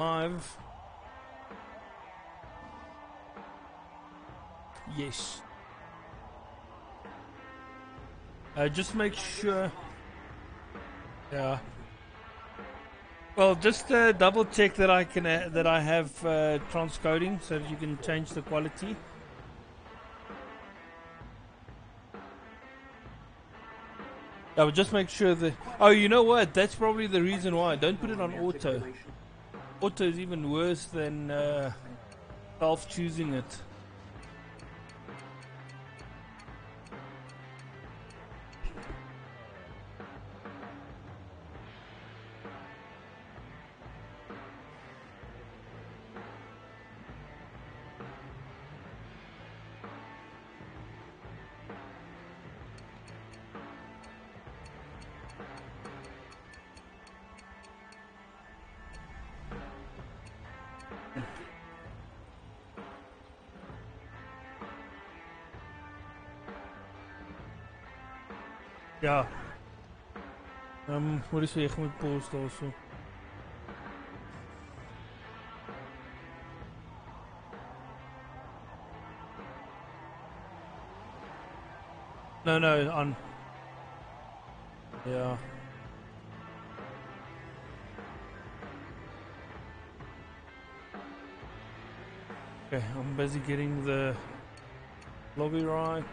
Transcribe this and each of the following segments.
Live. Yes. Just make sure. Yeah. Well, just double check that I can that I have transcoding so that you can change the quality. I would just make sure that. Oh, you know what? That's probably the reason why. Don't put it on auto. Auto is even worse than self-choosing it. Ja. Wat is weer met post also? No, on. Yeah. Okay, I'm busy getting the lobby right.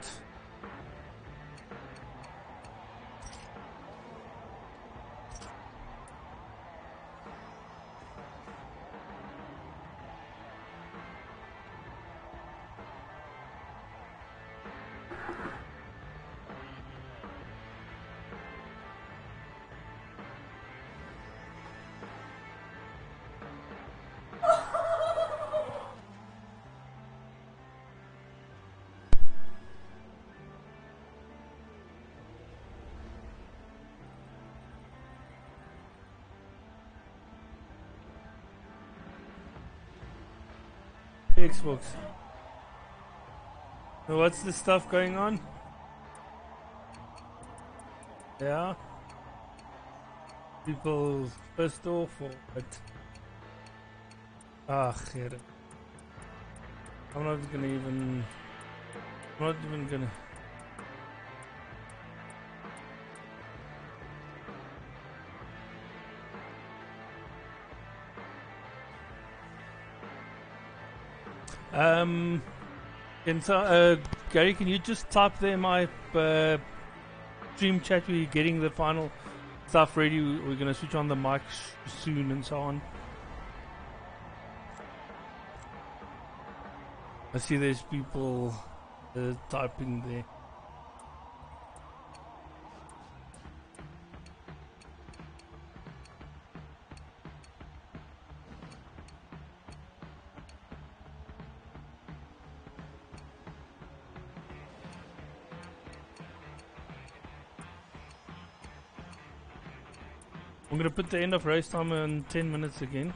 Xbox. So what's the stuff going on? Yeah. People pissed off or what? Ah, shit. I'm not even gonna. Gary, can you just type there my stream chat? We're getting the final stuff ready. We're gonna switch on the mic soon and so on. I see there's people typing there. I'm gonna put the end of race time in 10 minutes again.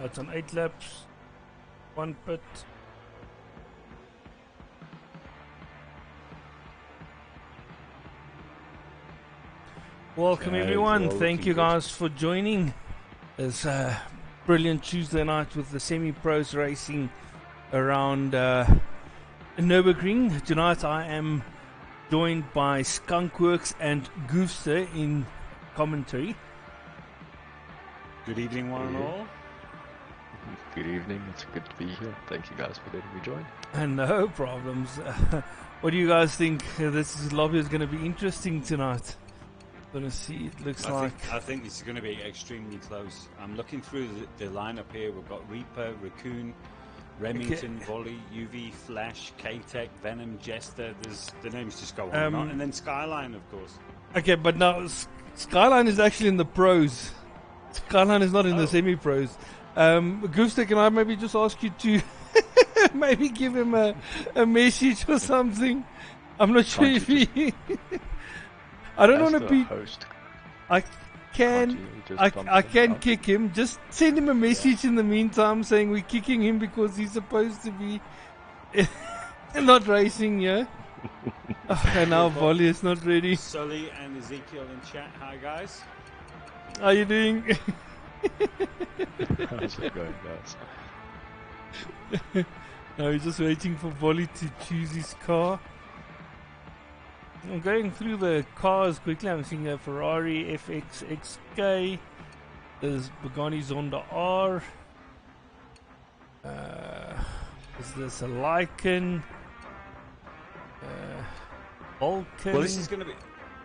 It's on 8 laps, 1 pit. Welcome everyone, thank you guys for joining. It's a brilliant Tuesday night with the semi-pros racing around Nürburgring. Tonight I am joined by Skunkworks and Goofster in commentary. Good evening, one and all. Good evening. It's good to be here. Thank you guys for letting me join. No problems. What do you guys think? This lobby is going to be interesting tonight. Going to see. It looks like. I think this is going to be extremely close. I'm looking through the lineup here. We've got Reaper, Raccoon, Remington, Volley, UV, Flash, K-Tech, Venom, Jester. The names just go on and on. And then Skyline, of course. Okay, but now Skyline is actually in the pros. Skyline is not in the semi-pros. Goofster, can I maybe just ask you to maybe give him a message or something? I'm not sure if he... I don't want to be... Host. I can kick him. Just send him a message in the meantime saying we're kicking him because he's supposed to be not racing, yeah? And now Volley is not ready. Sully and Ezekiel in chat. Hi, guys. How you doing? How's it going, guys? No, he's just waiting for Volley to choose his car. I'm going through the cars quickly. I'm seeing a Ferrari FX XK. There's Pagani Zonda R. Is this a Lycan? Vulcan. Well, this is going to be...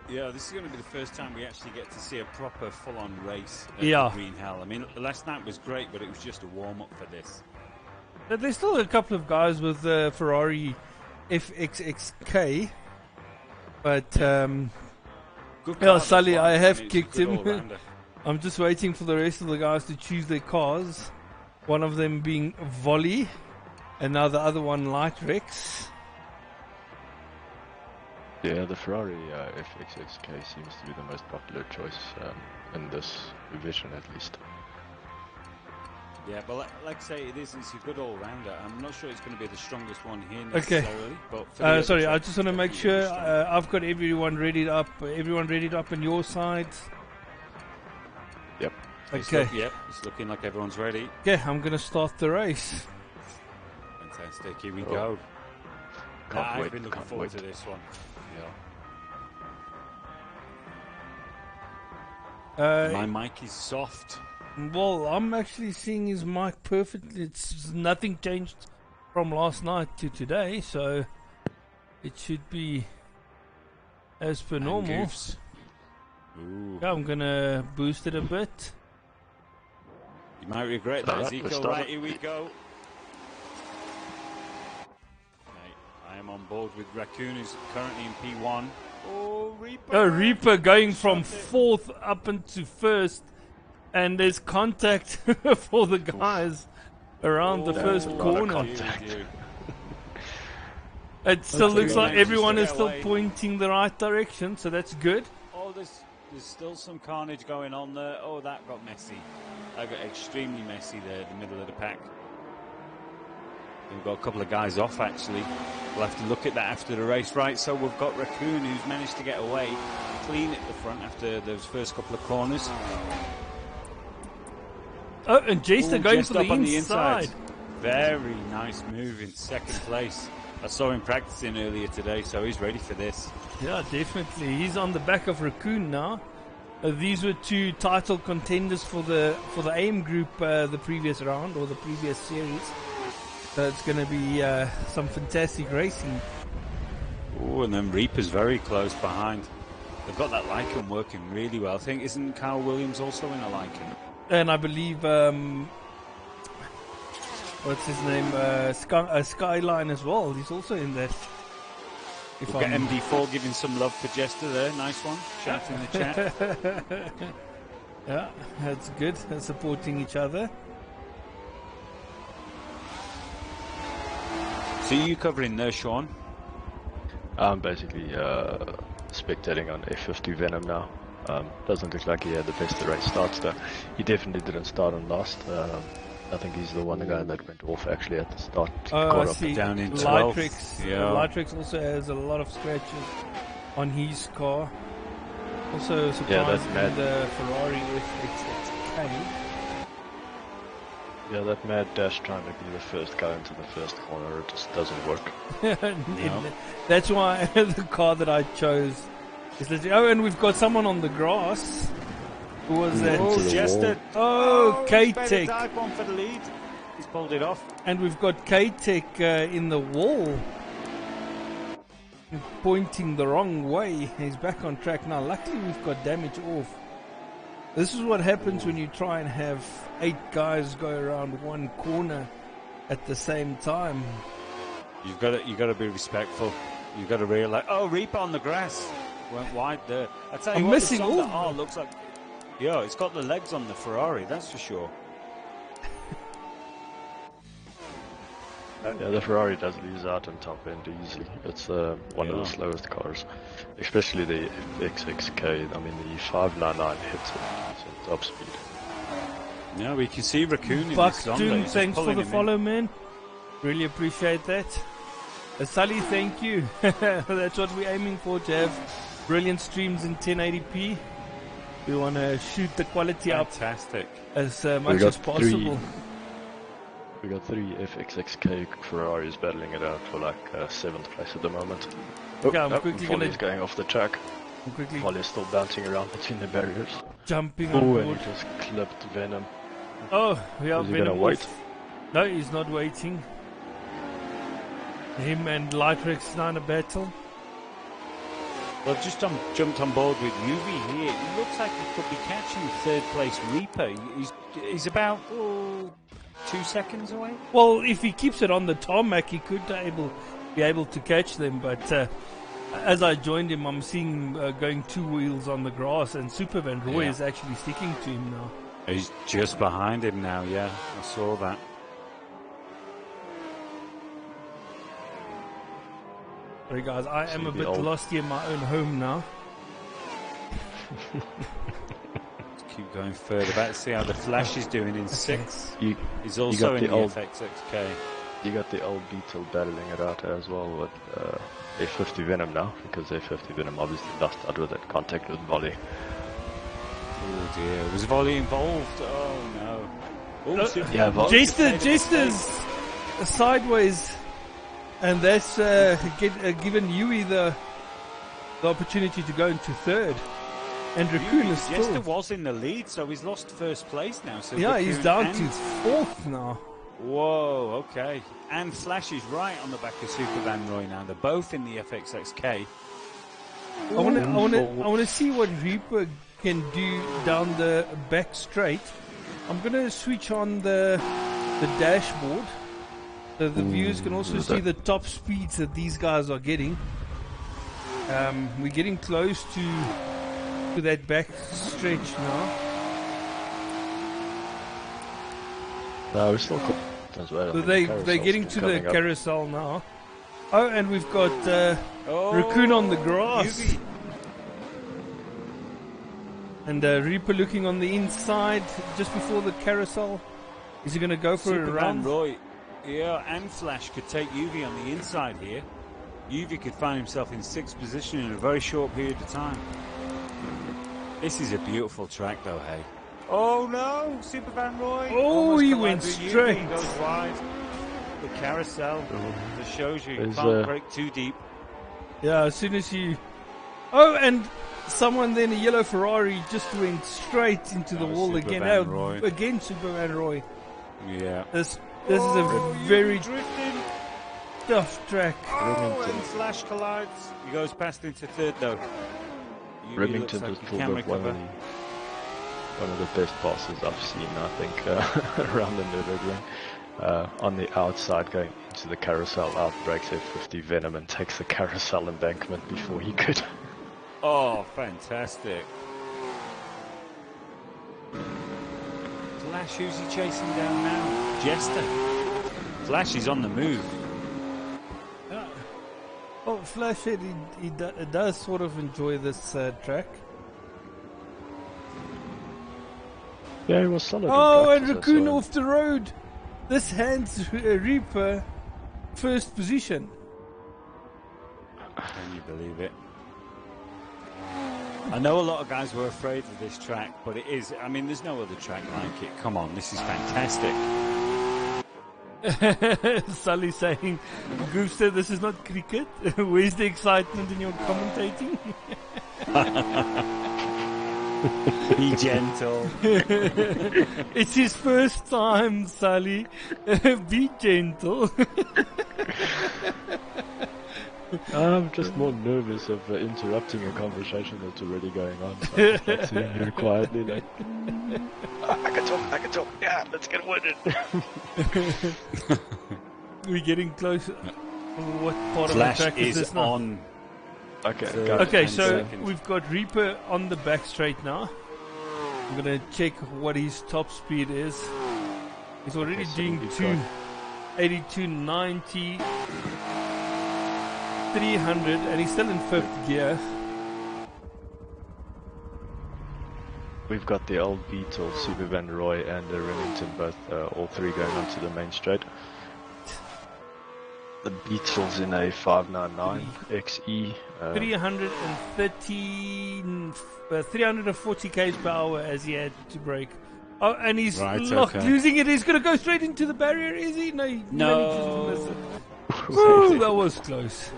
Yeah, this is going to be the first time we actually get to see a proper full-on race at the Green Hell. I mean, last night was great, but it was just a warm-up for this. But there's still a couple of guys with Ferrari FXXK. But, Sully, I have kicked him. I'm just waiting for the rest of the guys to choose their cars. One of them being Volley, and now the other one Light Rex. Yeah, the Ferrari FXXK seems to be the most popular choice in this division, at least. Yeah, but like I say, it's a good all-rounder. I'm not sure it's going to be the strongest one here necessarily. Okay. Sorry, I just want to make sure I've got everyone readied up. Everyone readied up on your side? Yep. Okay. It's looking like everyone's ready. Okay, I'm going to start the race. Fantastic, here we go. I've been looking forward to this one. My mic is soft. Well, I'm actually seeing his mic perfectly. It's nothing changed from last night to today, so it should be as per normal. Yeah, I'm gonna boost it a bit. You might regret that, Ezekiel. Right, here we go. I am on board with Raccoon, who's currently in P1. Oh, Reaper! Reaper going from 4th up into 1st. And there's contact for the guys around the first corner. It still looks like everyone is still pointing the right direction, so that's good. Oh, there's still some carnage going on there. Oh, that got messy. That got extremely messy there, the middle of the pack. We've got a couple of guys off, actually. We'll have to look at that after the race. Right, so we've got Raccoon, who's managed to get away clean at the front after those first couple of corners. Oh, and Jester going for the inside. Very nice move in second place. I saw him practicing earlier today, so he's ready for this. Yeah, definitely. He's on the back of Raccoon now. These were two title contenders for the AIM group the previous round or the previous series. So it's going to be some fantastic racing. Oh, and then Reaper's very close behind. They've got that Lycan working really well. I think, isn't Kyle Williams also in a Lycan? And I believe, what's his name? Skyline as well. He's also in that. We've got MD4 giving some love for Jester there. Nice one. Shout in the chat. Yeah, that's good. They're supporting each other. So you covering there, Sean? I'm basically spectating on F50 Venom now. Doesn't look like he had the best race starts though. He definitely didn't start on last. I think he's the guy that went off actually at the start. I see. Down in 12th. Lightrix also has a lot of scratches on his car. Also surprised in the Ferrari FXXK. Yeah, that mad dash trying to be the first guy into the first corner, it just doesn't work. No. That's why the car that I chose is legit. Oh, and we've got someone on the grass. Who was that? Oh, Jester. Oh, K-Tech. Dive one for the lead. He's pulled it off. And we've got K-Tech in the wall. Pointing the wrong way. He's back on track now. Luckily we've got damage off. This is what happens when you try and have 8 guys go around one corner at the same time. You've got to be respectful. You've got to realize. Oh, Reaper on the grass went wide there. I tell you I'm what, missing all. Oh, looks like. Yeah, it's got the legs on the Ferrari. That's for sure. Yeah, the Ferrari does lose out on top end easily. It's one of the slowest cars, especially the FXXK. I mean, the 599 hits it at top speed. Yeah, we can see Raccoon in Buck this Zonda. Doom, He's thanks for pulling the him follow, in. man. Really appreciate that. Sully, thank you. That's what we're aiming for, to have brilliant streams in 1080p. We want to shoot the quality up Fantastic. as much as possible. We got 3 FXXK Ferraris battling it out for like 7th place at the moment. Oh, Yeah, I'm no, quickly Folly's gonna- going off the track. I'm quickly Folly's still bouncing around between the barriers. jumping on Oh, and board. he just clipped Venom. Oh, we are Is he gonna Venom wait? off. No, he's not waiting. Him and Lightrex now in a battle. Well, I've just jumped on board with UV here. It looks like he could be catching 3rd place Reaper. He's about 2 seconds away. Well, if he keeps it on the tarmac, he could be able to catch them. But as I joined him, I'm seeing going 2 wheels on the grass, and Super Van Roy Yeah. is actually sticking to him now. He's just behind him now, yeah. I saw that. Sorry guys, I am a the bit old- lost here in my own home now. Let's keep going further back to see how the Flash is doing in 6th. You, He's you also got in the the old- FXXK. you got the old Beetle battling it out as well with A50 Venom now, because A50 Venom obviously lost out with that contact with Volley. Oh dear, was Volley involved? Oh no. Oh, Super yeah, Van Roy just made a Jester's sideways, and that's given Yui the opportunity to go into 3rd. And Raccoon is Jester still... was in the lead, so he's lost 1st place now. So Yeah, he's Raccoon down and- to 4th now. Whoa, okay. And Flash is right on the back of Super Van Roy now. They're both in the FXXK. I want to see what Reaper can do down the back straight. I'm going to switch on the dashboard, so the viewers can also see the top speeds that these guys are getting. We're getting close to that back stretch now. No, we're still cool as well. So they're getting to the carousel now. Oh, and we've got Raccoon on the grass. Yubi. And Reaper looking on the inside just before the carousel. Is he going to go for Super a Van run? Roy, yeah, and Flash could take Yuvi on the inside here. Yuvi could find himself in 6th position in a very short period of time. This is a beautiful track, though, hey. Oh no, Super Van Roy! Oh, almost he collided went with Yuvi, straight. goes wide. The carousel just shows you There's, can't break too deep. Yeah, as soon as you... Oh, and someone then, a yellow Ferrari, just went straight into the wall Super again. Van Roy. Again, Super Van Roy. Yeah. This is a very drifting. tough track. Oh, and Flash collides. He goes past into 3rd, though. Yuvi Remington looks has like he pulled can off recover. one of the best passes I've seen, I think, around the Nürburgring. On the outside, going into the carousel, out breaks A50 Venom and takes the carousel embankment before he could. Oh, fantastic. Flash, who's he chasing down now? Jester. Flash is on the move. Oh, Flash said he does sort of enjoy this track. Yeah, he was solid. in Oh, and practice, I Raccoon saw him. off the road. This hands Reaper 1st position. Can you believe it? I know a lot of guys were afraid of this track, but it is, I mean, there's no other track like it. Come on, this is fantastic. Sully saying, Goof said this is not cricket. Where's the excitement in your commentating? Be gentle. It's his first time, Sully. Be gentle. I'm just more nervous of interrupting a conversation that's already going on. So I'm just like sitting here quietly, like, I can talk. Yeah, let's get winded. We're getting closer. What part Flash of the track is this now? on. Okay, So- go. Okay, 10 so seconds. we've got Reaper on the back straight now. I'm gonna check what his top speed is. He's already Okay, so doing we've 282, 90, 300, and he's still in 5th gear. We've got the old Beetle, Super Van Roy, and the Remington, both all three going onto the main straight. The Beetle's in a 599 XE. 340 k's per hour as he had to brake. Oh, and he's Right, locked, okay. losing it. He's going to go straight into the barrier, is he? No, he No. manages to miss it. Woo, that was close.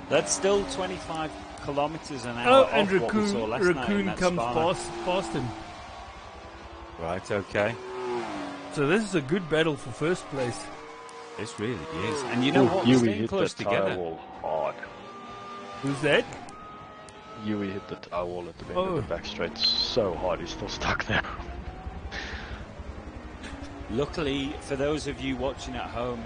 That's still 25 kilometers an hour. Oh, off and what we saw last night in Raccoon that comes Spa. past him. Right, okay. So this is a good battle for first place. This really is. And you know what? We're Yui staying hit close the together. tire wall hard. Who's that? Yui hit the tire wall at the end Oh. of the back straight so hard, he's still stuck there. Luckily, for those of you watching at home,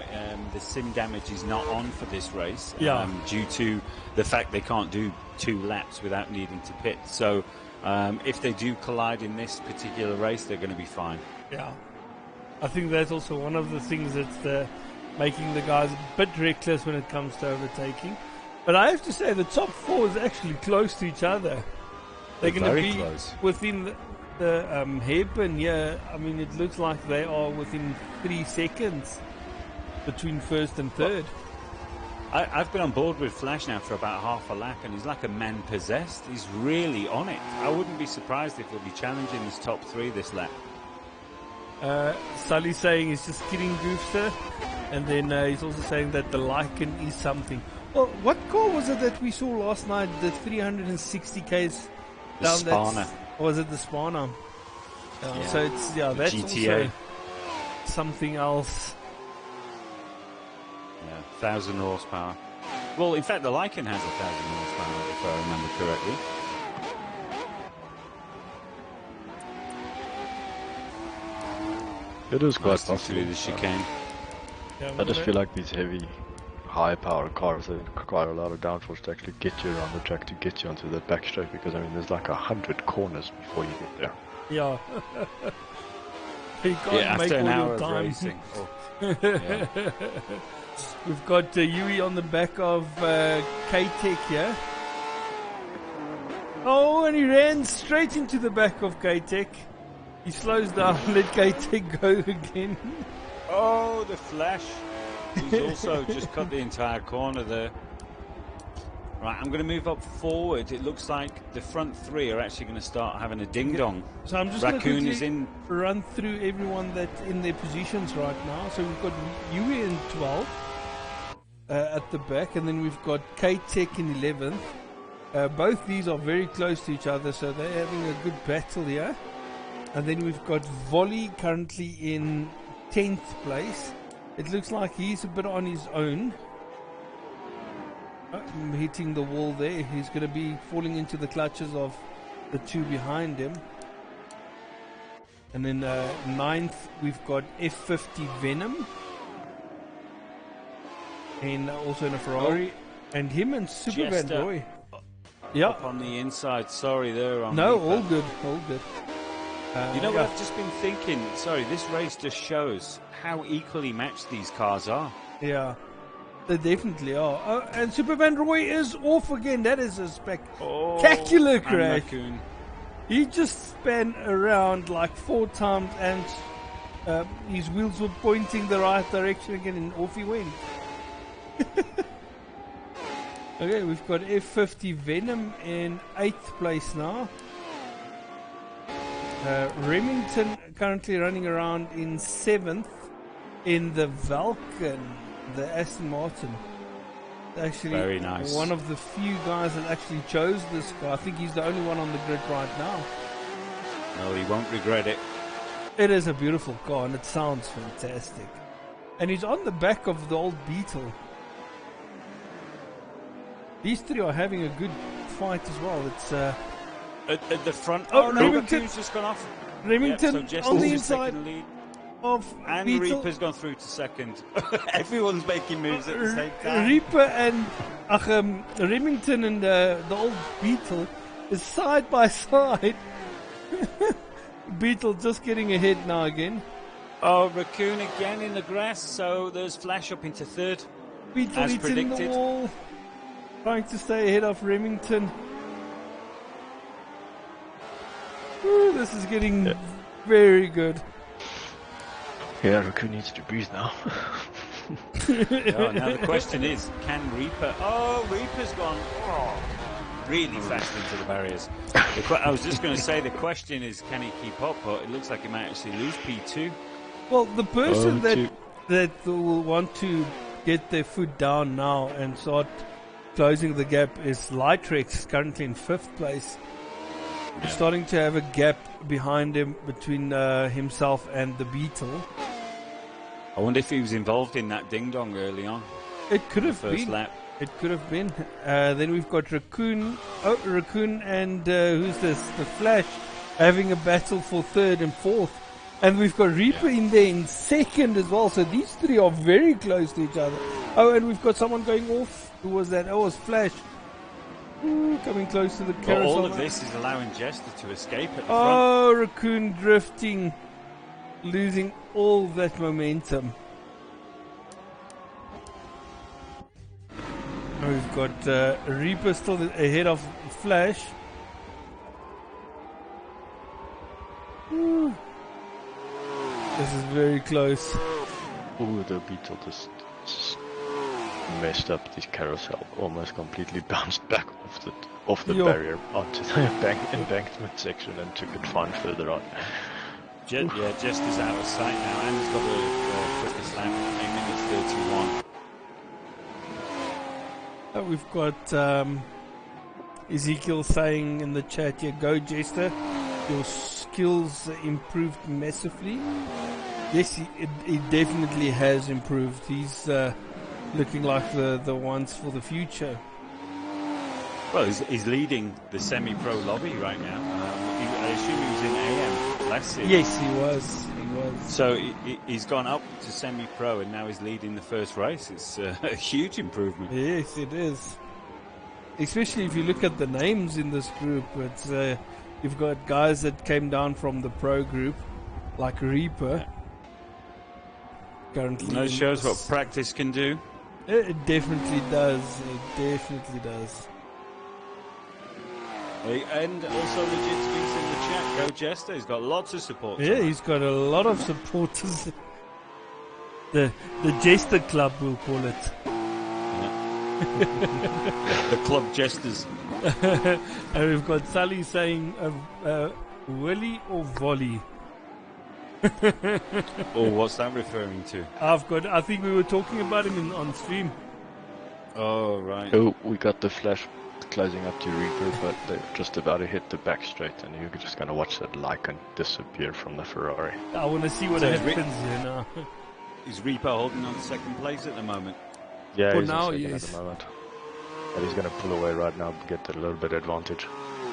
the sim damage is not on for this race Yeah. due to the fact they can't do 2 laps without needing to pit. So if they do collide in this particular race, they're going to be fine. Yeah. I think that's also one of the things that's making the guys a bit reckless when it comes to overtaking. But I have to say, the top 4 is actually close to each other. They're going to very be close. within the hairpin. Yeah, I mean, it looks like they are within 3 seconds between first and third. I've been on board with Flash now for about half a lap, and he's like a man possessed. He's really on it. I wouldn't be surprised if he'll be challenging his top 3 this lap. Sully saying he's just kidding, Goofster. And then he's also saying that the Lycan is something. Well, what car was it that we saw last night? The 360 k's The down Spana. that. Or was it the Spana? Yeah. So it's that's GTA. also something else. Yeah, 1,000 horsepower. Well, in fact, the Lycan has 1,000 horsepower, if I remember correctly. It is quite Blasting possible. through the chicane. Yeah, I just feel like these heavy, high-power cars, they require a lot of downforce to actually get you around the track, to get you onto the back straight, because I mean, there's like 100 corners before you get there. Yeah. You can't Yeah, make after an all hour your of time. racing. Oh, yeah. We've got Yui on the back of K-Tech here. Oh, and he ran straight into the back of K-Tech. He slows down, let K-Tech go again. Oh, the Flash. He's also just cut the entire corner there. Right, I'm going to move up forward. It looks like the front 3 are actually going to start having a ding-dong. So I'm just Raccoon going is to in. run through everyone that's in their positions right now. So we've got Yui in 12th at the back, and then we've got K-Tech in 11th. Both these are very close to each other, so they're having a good battle here. And then we've got Volley currently in 10th place. It looks like he's a bit on his own. Hitting the wall there. He's going to be falling into the clutches of the 2 behind him. And then 9th, we've got F50 Venom. And also in a Ferrari. And him and Super Van Jester. Roy. Yeah. Up on the inside. Sorry, there on No, Reaper. all good. All good. You know yeah. what I've just been thinking? Sorry, this race just shows how equally matched these cars are. Yeah. They definitely are. Oh, and Super Van Roy is off again. That is a spectacular And crash. Raccoon. He just span around like 4 times, and his wheels were pointing the right direction again, and off he went. Okay, we've got F50 Venom in 8th place now. Remington currently running around in 7th in the Vulcan, the Aston Martin. Actually, Very nice. one of the few guys that actually chose this car. I think he's the only one on the grid right now. Well, he won't regret it. It is a beautiful car and it sounds fantastic. And he's on the back of the old Beetle. These three are having a good fight as well. It's At the front. Oh, no, Remington. Raccoon's just gone off. Remington Yep, so on the Jester's inside taking the lead. of And Beetle. Reaper's gone through to second. Everyone's making moves at the same time. Reaper and Remington and the old Beetle is side by side. Beetle just getting ahead now again. Oh, Raccoon again in the grass, so there's Flash up into third. Beetle As is in the predicted. wall, trying to stay ahead of Remington. Ooh, this is getting very good. Yeah, Raccoon needs to breathe now. Oh, now the question is, can Reaper... Oh, Reaper's gone really fast into the barriers. I was just going to say, the question is, can he keep up? But it looks like he might actually lose P2. Well, the person Two. that will want to get their foot down now and start closing the gap is Lightrex, currently in 5th place. He's starting to have a gap behind him between himself and the Beetle. I wonder if he was involved in that ding-dong early on. It could have First been. lap. It could have been. Then we've got Raccoon. Oh, Raccoon and who's this? The Flash having a battle for 3rd and 4th. And we've got Reaper in there in 2nd as well. So these three are very close to each other. Oh, and we've got someone going off. Who was that? Oh, it was Flash. Ooh, coming close to the But carousel. all of this is allowing Jester to escape at the front. Oh, Raccoon drifting. Losing all that momentum. We've got Reaper still ahead of Flash. Ooh. This is very close. Ooh, the Beetle just messed up this carousel. Almost completely bounced back off the Yo. barrier onto the embankment section and took it fine further on. Jester's out of sight now, and he's got the quickest lap, 8 minutes 31. We've got Ezekiel saying in the chat here, go Jester, your skills improved massively. Yes, he definitely has improved. He's looking like the ones for the future. Well, he's leading the semi-pro lobby right now. I assume he was in AM last season. Yes, he was. He was. So he's gone up to semi-pro and now he's leading the first race. It's a huge improvement. Yes, it is. Especially if you look at the names in this group. It's you've got guys that came down from the pro group, like Reaper. Currently, And that shows what practice can do. It definitely does. It definitely does. And also Legit speaks in the chat. Go Jester. He's got lots of support. Yeah, he's got a lot of supporters. The Jester Club, we'll call it. The club Jesters. And we've got Sally saying, Willy or Volley? Oh, what's that referring to? I think we were talking about him on stream. Oh, right. Oh, we got the Flash closing up to Reaper, but they're just about to hit the back straight, and you're just going to watch that Lycan disappear from the Ferrari. I want to see what So is happens here now. Is Reaper holding on to second place at the moment? Yeah, For he's now, in second yes. at the moment. But he's going to pull away right now to get a little bit advantage.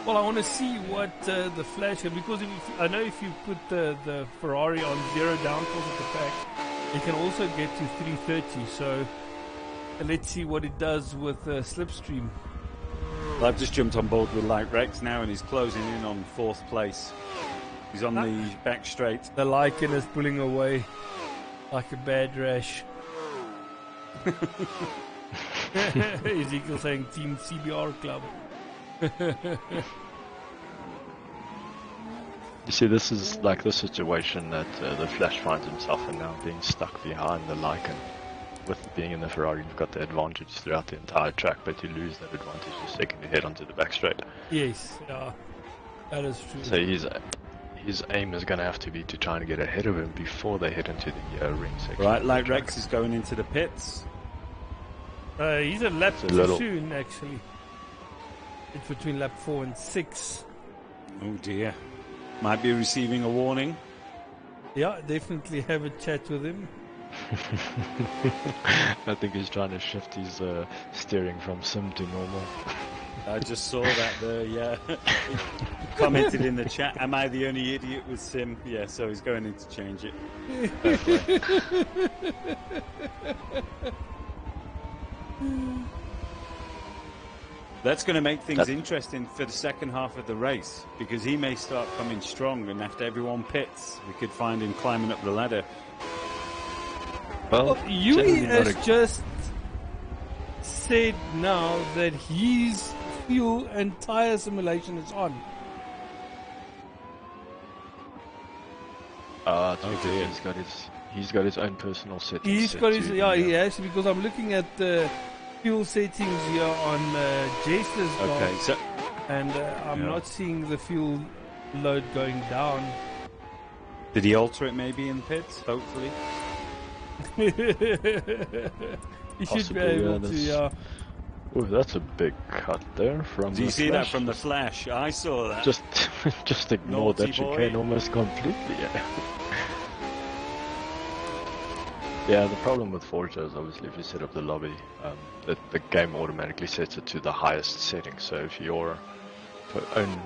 Well, I want to see what the Flash, because I know if you put the Ferrari on 0 downforce at the back, it can also get to 330. So let's see what it does with Slipstream. Well, I've just jumped on board with Light Rex now, and he's closing in on 4th place. He's on the back straight. The Lycan is pulling away like a bad rash. Ezekiel saying Team CBR Club. You see, this is like the situation that the Flash finds himself in now, being stuck behind the Lycan. With being in the Ferrari, you've got the advantage throughout the entire track, but you lose that advantage the second you head onto the back straight. Yes, yeah, that is true. So his aim is going to have to be to try and get ahead of him before they head into the ring section. Right, Light Rex is going into the pits. He's a lap It's a too little- soon, actually. It's between lap 4 and 6. Oh dear. Might be receiving a warning. Yeah, definitely have a chat with him. I think he's trying to shift his steering from sim to normal. I just saw that there, yeah. He commented in the chat, am I the only idiot with sim? Yeah, so he's going in to change it. That's going to make things interesting for the second half of the race, because he may start coming strong, and after everyone pits, we could find him climbing up the ladder. Well, Yui has just said now that his fuel and tire simulation is on. He's got his own personal settings. He's got his he has, because I'm looking at the fuel settings here on Jester's car. Okay, so and I'm not seeing the fuel load going down. Did he alter it maybe in pits? Hopefully. He should be able to, yeah. Oh, that's a big cut there from. Do you see that from the flash? I saw that. Just ignore that chicane almost completely. Yeah. Yeah, the problem with Forza is obviously if you set up the lobby, the game automatically sets it to the highest setting. So if your own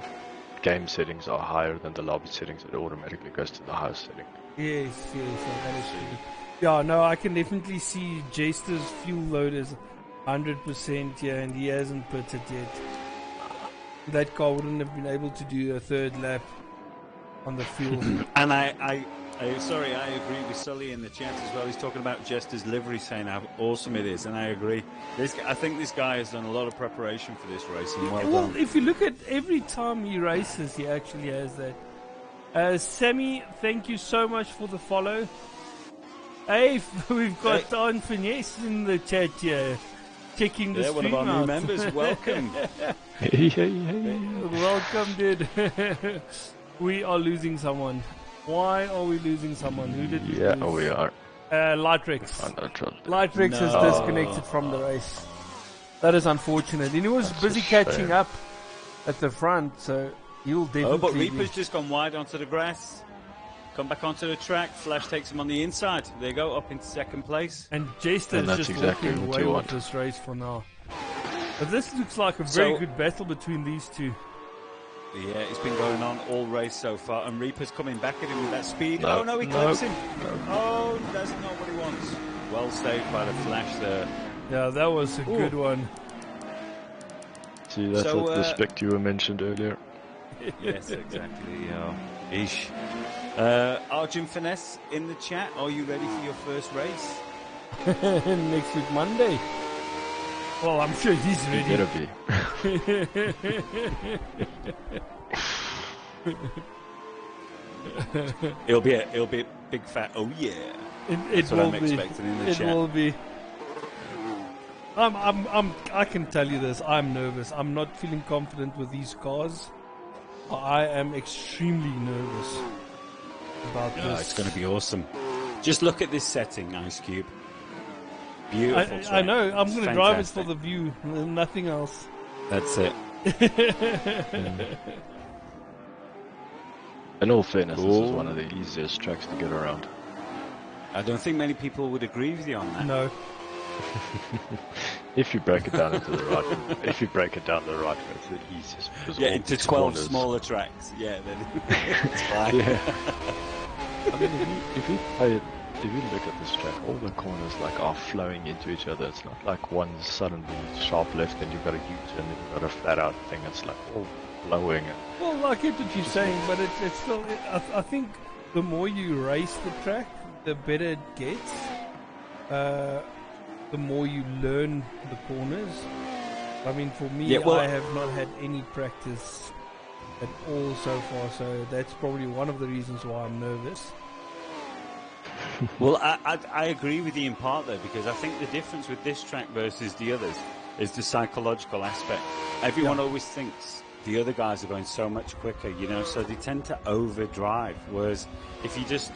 game settings are higher than the lobby settings, it automatically goes to the highest setting. Yes, that is true. Yeah, no, I can definitely see Jester's fuel load is 100% here, and he hasn't pitted yet. That car wouldn't have been able to do a third lap on the fuel. And I agree with Sully in the chat as well. He's talking about Jester's livery, saying how awesome it is, and I agree. I think this guy has done a lot of preparation for this race, and well done. If you look at every time he races, he actually has that. Sammy, thank you so much for the follow. Hey, we've got Don Finesse in the chat here, checking the stream one of our out. new members. Welcome. Hey. Welcome, dude. We are losing someone. Why are we losing someone? Who did we lose? Yeah, we are. Lightrex. Lightrex has disconnected from the race. That is unfortunate. And he was busy catching up at the front, so he'll definitely... Oh, but Reaper's just gone wide onto the grass. Come back onto the track. Flash takes him on the inside. There you go, up in second place. And Jester is just walking away with this race for now. But this looks like a very good battle between these two. Yeah, it's been going on all race so far, and Reaper's coming back at him with that speed. Oh no, he clips him. Oh, that's not what he wants. Well saved by the Flash there. Yeah, that was a good one. See, that's the spec you mentioned earlier. Yes, exactly. Ish. Arjun Finesse in the chat. Are you ready for your first race? Next week, Monday. Well, I'm sure he's ready. He better be. It'll be a big fat. Oh yeah. That's what I'm expecting in the chat. It will be. I can tell you this. I'm nervous. I'm not feeling confident with these cars. I am extremely nervous about this. It's going to be awesome. Just look at this setting, Ice Cube. Beautiful track. I know. I'm going to drive it for the view, nothing else. That's it. In all fairness, this is one of the easiest tracks to get around. I don't think many people would agree with you on that. No. If you break it down into the right, it's the easiest. Into 12 smaller tracks. Yeah, then it's fine. Yeah. I mean, if you look at this track, all the corners are flowing into each other. It's not like one suddenly sharp left, and you've got a U-turn, and you've got a flat out thing. It's all flowing. Well, I get what you're saying, but it's still. I think the more you race the track, the better it gets. The more you learn the corners. I mean, for me, I have not had any practice at all so far, so that's probably one of the reasons why I'm nervous. Well, I agree with you in part, though, because I think the difference with this track versus the others is the psychological aspect. Everyone always thinks the other guys are going so much quicker, so they tend to overdrive, whereas if you just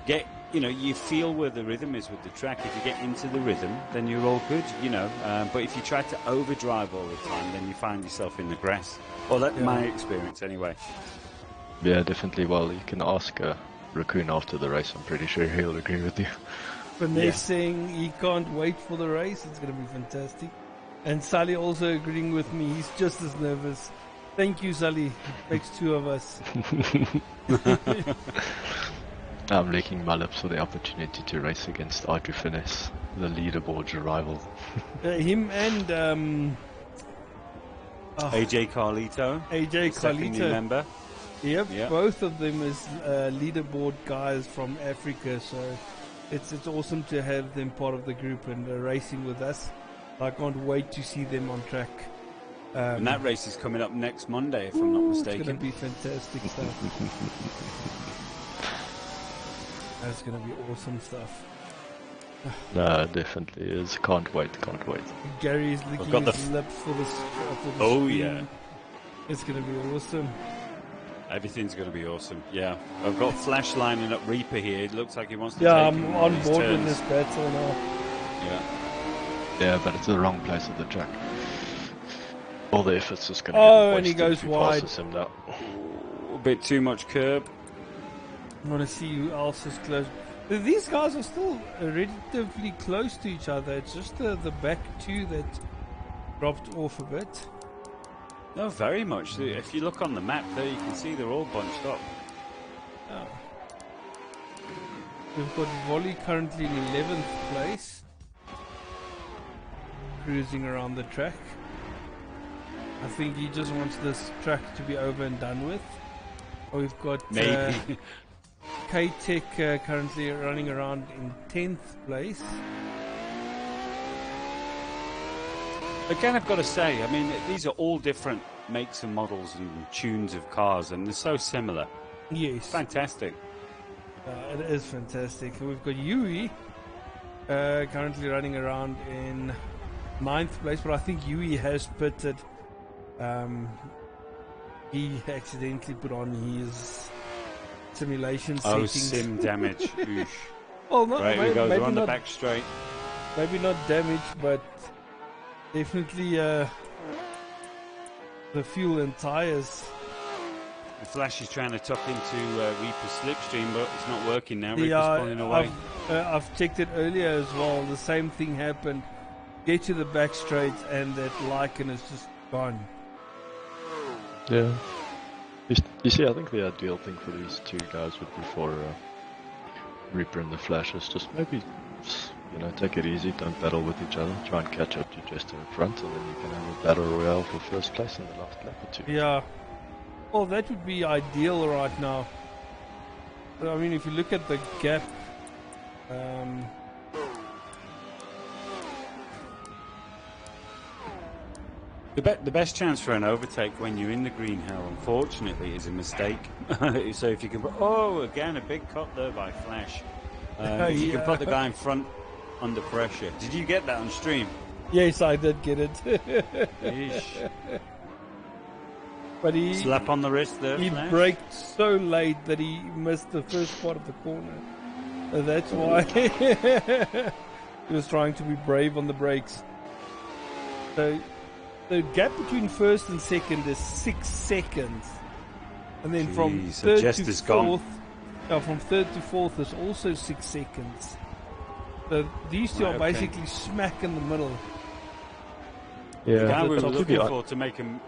get... you feel where the rhythm is with the track. If you get into the rhythm, then you're all good, But if you try to overdrive all the time, then you find yourself in the grass. Well, that's my experience anyway. Yeah, definitely. Well, you can ask Raccoon after the race. I'm pretty sure he'll agree with you. Vanessa saying he can't wait for the race. It's going to be fantastic. And Sally also agreeing with me. He's just as nervous. Thank you, Sally. Makes two of us. I'm licking my lips for the opportunity to race against Audrey Finesse, the leaderboard's rival. Him and AJ Carlito. AJ second new Carlito. member. Yep, Yep. both of them is leaderboard guys from Africa, so it's awesome to have them part of the group and racing with us. I can't wait to see them on track. And that race is coming up next Monday, if I'm not It's mistaken. going to be fantastic stuff. That's going to be awesome stuff. No, definitely is. Can't wait, can't wait. Gary's licking got his lips for the Oh, screen. yeah. It's going to be awesome. Everything's going to be awesome. Yeah. I've got Flash lining up Reaper here. It looks like he wants to Yeah, take I'm him on these board with turns. this battle now. Yeah. Yeah, but it's the wrong place of the track. All the effort's just going to Oh, get and he wasted goes if he wide. passes him now. A bit too much curb. I want to see who else is close. These guys are still relatively close to each other. It's just the back two that dropped off a bit. No, very much. If you look on the map there, you can see they're all bunched up. Oh. We've got Volley currently in 11th place, cruising around the track. I think he just wants this track to be over and done with. We've got Maybe. K-Tech currently running around in 10th place. Again, I've got to say, I mean, these are all different makes and models and tunes of cars, and they're so similar. Yes. Fantastic. It is fantastic. We've got Yui currently running around in 9th place, but I think Yui has pitted. He accidentally put on his simulation Oh, settings. sim damage. Oosh. Well, not, Right, here goes maybe on the not, back straight. maybe not damage, but definitely the fuel and tires. The Flash is trying to tuck into Reaper's slipstream, but it's not working now. Reaper's Yeah, pulling away. I've checked it earlier as well. The same thing happened. Get to the back straight, and that Lycan is just gone. Yeah. You see, I think the ideal thing for these two guys would be for Reaper and the Flash is just maybe, take it easy, don't battle with each other, try and catch up to just in front, and then you can have a battle royale for first place in the last lap or two. Yeah. Well, that would be ideal right now. But, I mean, if you look at the gap, The best chance for an overtake when you're in the green hell, unfortunately, is a mistake. So if you can put, again, a big cut there by Flash. If you can put the guy in front under pressure. Did you get that on stream? yes, I did get it. Yeesh. But he Slap on the wrist there, he Flash. braked so late that he missed the first part of the corner. That's why he was trying to be brave on the brakes. So the gap between first and second is 6 seconds, and then from Jeez, third just to is gone. fourth, from third to fourth is also 6 seconds. So these two Right, are okay. basically smack in the middle. Yeah, The guy we were to be looking hon- for to make him,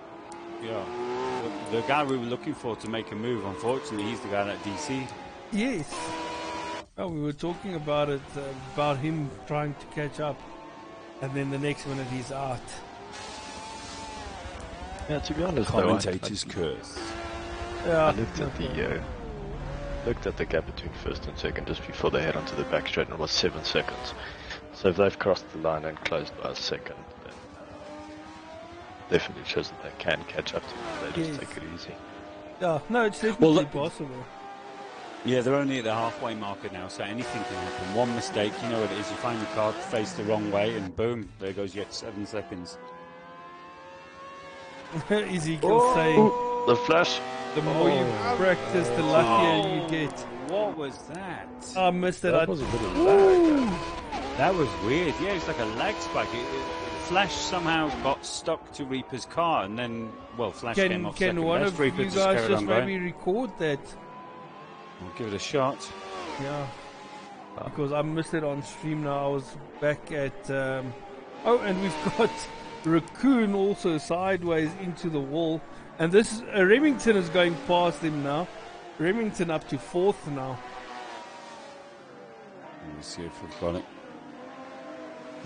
the guy we were looking for to make a move. Unfortunately, he's the guy that DC'd. Yes. Oh, we were talking about it, about him trying to catch up, and then the next minute he's out. Yeah, to be honest, Commentator's curse. Yeah. I looked at the gap between first and second just before they head onto the back straight, and it was 7 seconds. So if they've crossed the line and closed by a second, then definitely shows that they can catch up to them. They just Yes. take it easy. Yeah, no, it's definitely look- possible. Yeah, they're only at the halfway marker now, so anything can happen. One mistake, you know what it is. You find your car faced the wrong way, and boom, there goes yet 7 seconds. Ezekiel saying, The Flash. the more you practice, the luckier you get. What was that? I missed it. That was a bit of lag. That was weird. Yeah, it's like a lag spike. Flash somehow got stuck to Reaper's car, and then, well, Flash came off second Can one best. of Reaper you guys carried just on maybe going. record that? We'll give it a shot. Yeah. Because I missed it on stream now. I was back at... oh, and we've got Raccoon also sideways into the wall. And this is, Remington is going past him now. Remington up to 4th now. Let me see if we've got it.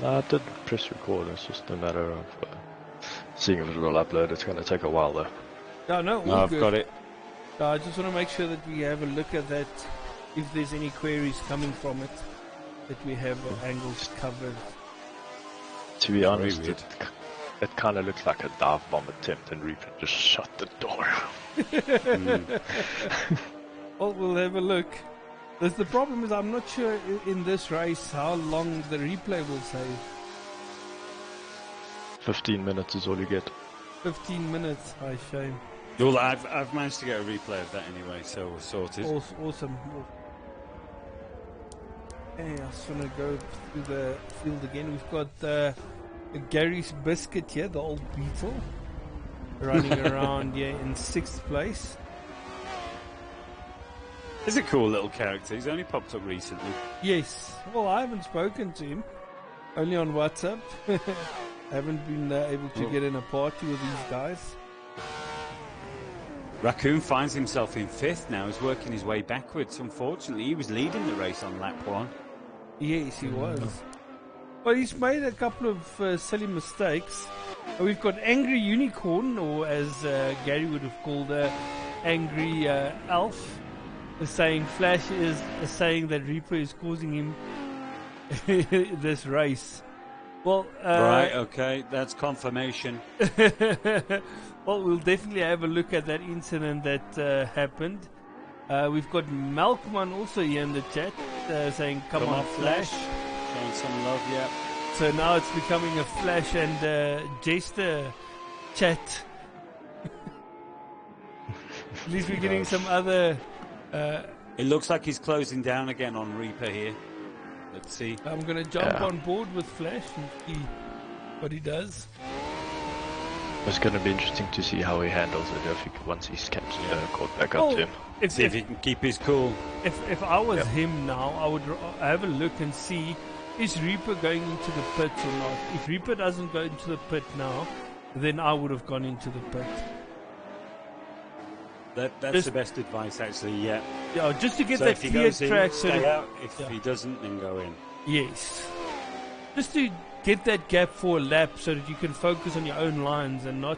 I did press record, it's just a matter of seeing if it will upload. It's going to take a while though. No, no, all No, I've good. got it. I just want to make sure that we have a look at that, if there's any queries coming from it, that we have angles covered. To be honest, weird. it kind of looks like a dive bomb attempt and Reaper just shut the door. Well, we'll have a look. The problem is I'm not sure in this race how long the replay will save. 15 minutes is all you get. 15 minutes, I shame. Well, I've managed to get a replay of that anyway, so we're sorted. Awesome. Hey, I just want to go through the field again. We've got Gary's Biscuit here, the old Beetle, running around here in 6th place. He's a cool little character. He's only popped up recently. Yes. Well, I haven't spoken to him. Only on WhatsApp. I haven't been able to get in a party with these guys. Raccoon finds himself in 5th now. He's working his way backwards. Unfortunately, he was leading the race on lap 1. Yes, he was. Well, he's made a couple of silly mistakes. We've got Angry Unicorn, or as Gary would have called Angry Elf, saying Flash is saying that Reaper is causing him this race. Well, right, okay, that's confirmation. well, we'll definitely have a look at that incident that happened. We've got Malkman also here in the chat saying, come on, Flash. Showing some love, yeah. So now it's becoming a Flash and Jester chat. At least we're getting some other... It looks like he's closing down again on Reaper here. Let's see. I'm going to jump on board with Flash and see what he does. It's going to be interesting to see how he handles it if he, once he's caught back up to him. See if he can keep his cool. If I was him now, I would have a look and see, is Reaper going into the pit or not? If Reaper doesn't go into the pit now, then I would have gone into the pit. That's the best advice, actually, yeah. Yeah, just to get So that if he clear goes in, track. stay out. If he doesn't, then go in. Yes. Just to get that gap for a lap so that you can focus on your own lines and not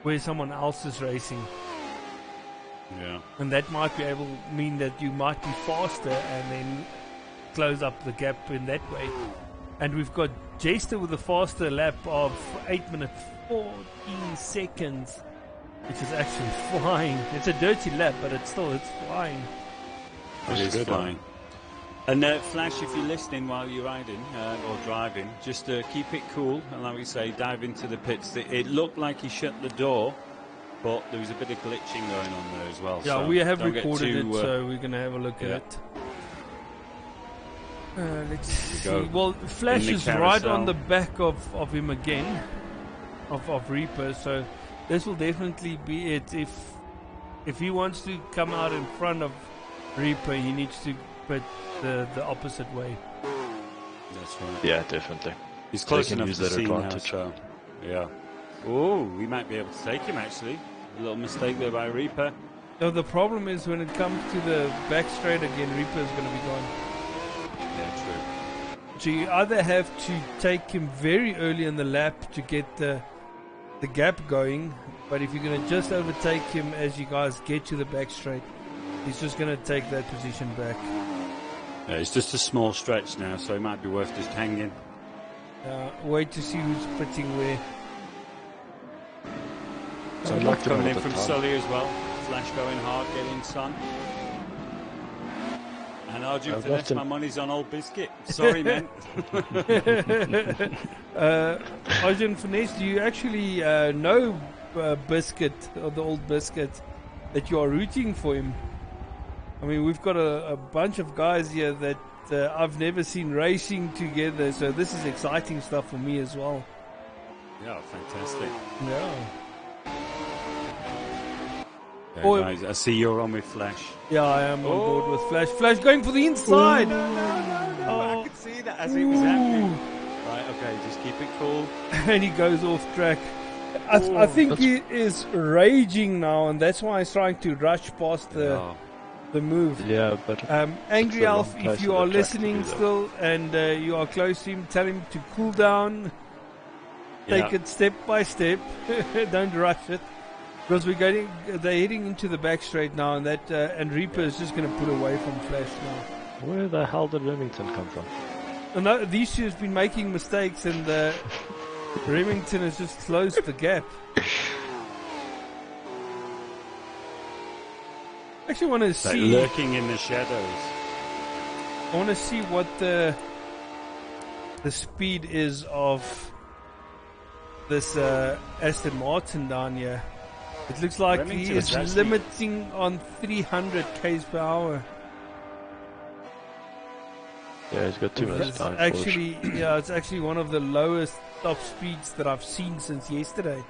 where someone else is racing. Yeah. And that might be able to mean that you might be faster and then close up the gap in that way. And we've got Jester with a faster lap of 8 minutes 14 seconds, which is actually flying. It's a dirty lap, but it's flying. It is flying. And Flash, if you're listening while you're riding or driving, just keep it cool. And like we say, dive into the pits. It looked like he shut the door, but there was a bit of glitching going on there as well. Yeah, so we have don't recorded get too, it, so we're going to have a look at it. Let's see. go. Well, Flash is right carousel. on the back of him again, of Reaper, so this will definitely be it. If he wants to come out in front of Reaper, he needs to put the opposite way. That's right. Yeah, definitely. He's close They can enough use to that see now, advantage. so yeah. Oh, we might be able to take him actually. A little mistake there by Reaper. No, the problem is when it comes to the back straight again, Reaper is going to be gone. Yeah, true. So you either have to take him very early in the lap to get the gap going, but if you're going to just overtake him as you guys get to the back straight, he's just going to take that position back. Yeah, it's just a small stretch now, so it might be worth just hanging. Wait to see who's pitting where. So I'd love like to coming know in what the from time- Sully as well. Flash going hard, getting sun. And Arjun I'd for love this, to- my money's on old Biscuit. Sorry, man. Arjun Finesse, do you actually know Biscuit, or the old Biscuit, that you are rooting for him? I mean, we've got a bunch of guys here that I've never seen racing together, so this is exciting stuff for me as well. Yeah, fantastic. Yeah. Okay, Oh, guys, I see you're on with Flash. Yeah, I am on board with Flash. Flash going for the inside. I could see that as it was happening. Right, okay, just keep it cool. And he goes off track. I think he is raging now, and that's why he's trying to rush past the move. Yeah, but Angry it's a long Alf, place if you of are the track to listening do that. still and you are close to him, tell him to cool down. Take it step by step. Don't rush it. Because they're heading into the back straight now, and and Reaper is just going to pull away from Flash now. Where the hell did Remington come from? And these two have been making mistakes, and Remington has just closed the gap. I actually want to see. Lurking in the shadows. I want to see what the speed is of this Aston Martin down here. It looks like Remington he is actually limiting on 300 k's per hour. Yeah, he's got too much It's time. actually, yeah, it's actually one of the lowest top speeds that I've seen since yesterday.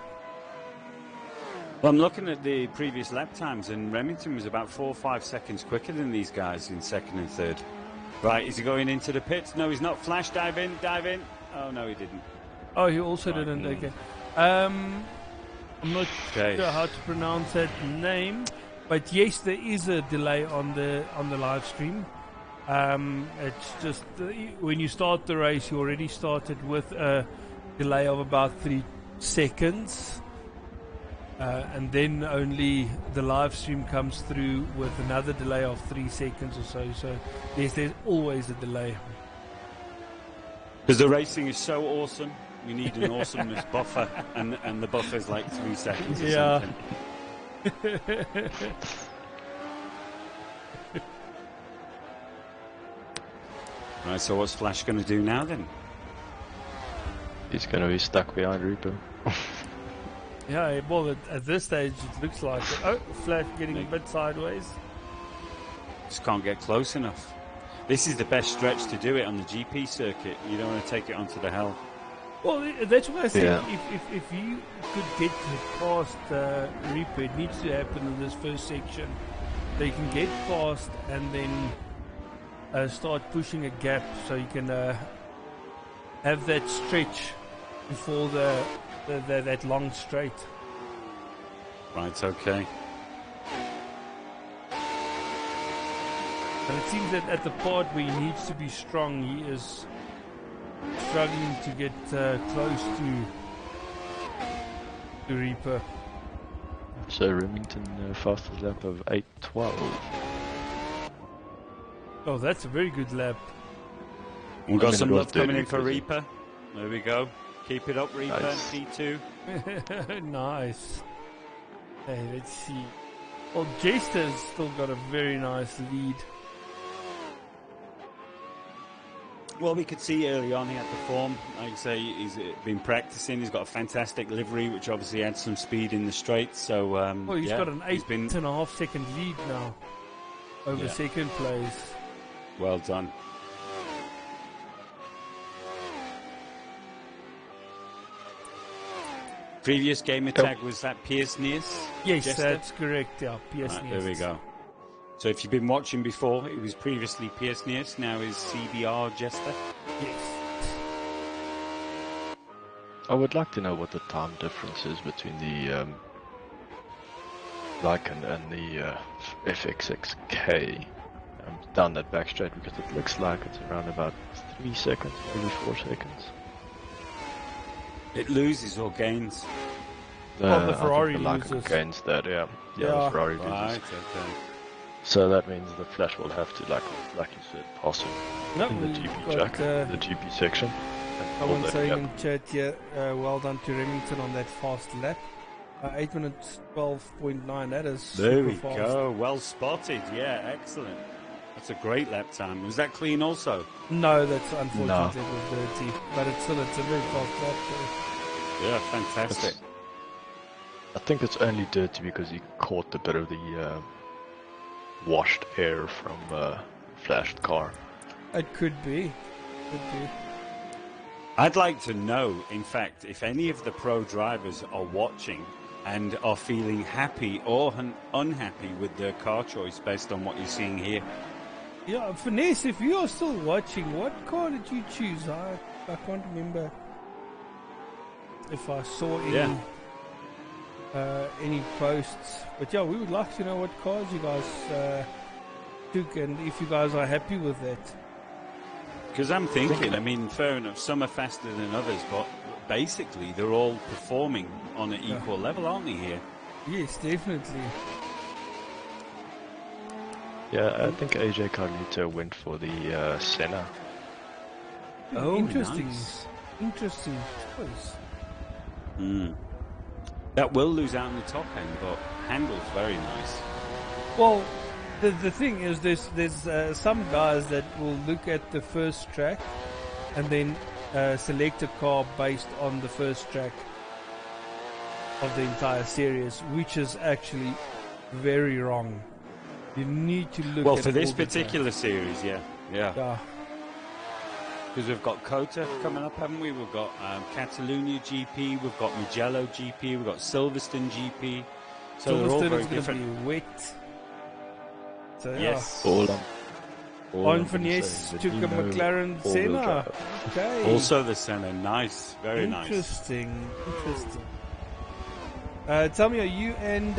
Well, I'm looking at the previous lap times, and Remington was about 4 or 5 seconds quicker than these guys in second and third. Right, is he going into the pits? No, he's not. Flash, dive in. Oh, no, he didn't. Oh, he also didn't. Okay. I'm not sure how to pronounce that name, but yes, there is a delay on the live stream. It's just when you start the race, you already started with a delay of about 3 seconds, and then only the live stream comes through with another delay of 3 seconds or so. So yes, there's always a delay. Because the racing is so awesome, we need an awesomeness buffer, and the buffer's like 3 seconds or something. Right, so what's Flash going to do now then? He's going to be stuck behind Reaper. Yeah, well, at this stage it looks like it. Oh, Flash getting a bit sideways. Just can't get close enough. This is the best stretch to do it on the GP circuit. You don't want to take it onto the hell. Well, that's why I said if you could get past Reaper, it needs to happen in this first section. They can get past and then start pushing a gap, so you can have that stretch before that long straight. Right, okay. And it seems that at the part where he needs to be strong, he is struggling to get close to Reaper. So Remington fastest lap of 8:12. Oh, that's a very good lap. We've got some love coming in dirty for because Reaper. There we go. Keep it up, Reaper. Nice. P2. Nice. Hey, let's see. Well, Jester's still got a very nice lead. Well, we could see early on he had the form. Like I say, he's been practicing. He's got a fantastic livery, which obviously adds some speed in the straight. So, Well, he's got an 8.5 second lead now over second place. Well done. Previous gamer tag was that Pierce Neas? Yes, Jester? that's correct. Yeah, Pierce Right, Neas. there we go. So if you've been watching before, it was previously Pierce Neas, now is CBR Jester. Yes. I would like to know what the time difference is between the Lycan and the FXXK down that back straight, because it looks like it's around about 3 seconds, maybe 4 seconds. It loses or gains? The Ferrari I think the Lycan loses. gains that, yeah. The Ferrari loses. Right, okay. So that means the Flash will have to, like you said, pass him in the GP track, the GP section. Someone saying in chat here, well done to Remington on that fast lap. 8 minutes 12.9, that is There we super fast. go, well spotted, yeah, excellent. That's a great lap time. Was that clean also? No, that's unfortunately it was dirty. But it's a very fast lap. So. Yeah, fantastic. I think it's only dirty because he caught a bit of the washed air from flashed car. It could be. I'd like to know, in fact, if any of the pro drivers are watching and are feeling happy or unhappy with their car choice based on what you're seeing here. Yeah, Finesse, if you are still watching, what car did you choose? I can't remember if I saw any posts. But yeah, we would like to know what cars you guys took and if you guys are happy with that. Because I'm thinking, I mean, fair enough, some are faster than others, but basically they're all performing on an equal level, aren't they, here? Yes, definitely. Yeah, I think AJ Carlito went for the Senna. Oh, interesting. nice. Interesting choice. That will lose out on the top end, but handles very nice. Well, the thing is, there's some guys that will look at the first track and then select a car based on the first track of the entire series, which is actually very wrong. You need to look Well, at for this all the particular series, yeah. Yeah. Because we've got Kota coming up, haven't we? We've got Catalunya GP, we've got Mugello GP, we've got Silverstone GP. So they're all Silverstone very is going different. to be wet. So, Yes. On Finesse took a McLaren Senna. Okay. Also the Senna, nice, very nice. Interesting. Tell me, are you and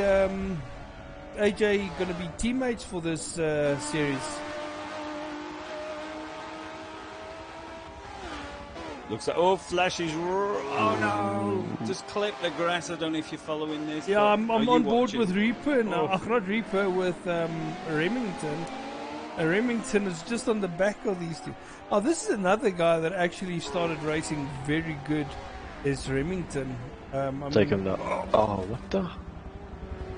AJ going to be teammates for this series? Looks like, flashes, oh no, just clip the grass. I don't know if you're following this. Yeah, I'm on board watching? with Reaper now. Not Reaper, with Remington. Remington is just on the back of these two. Oh, this is another guy that actually started racing very good, is Remington. Take him now. Oh, what the?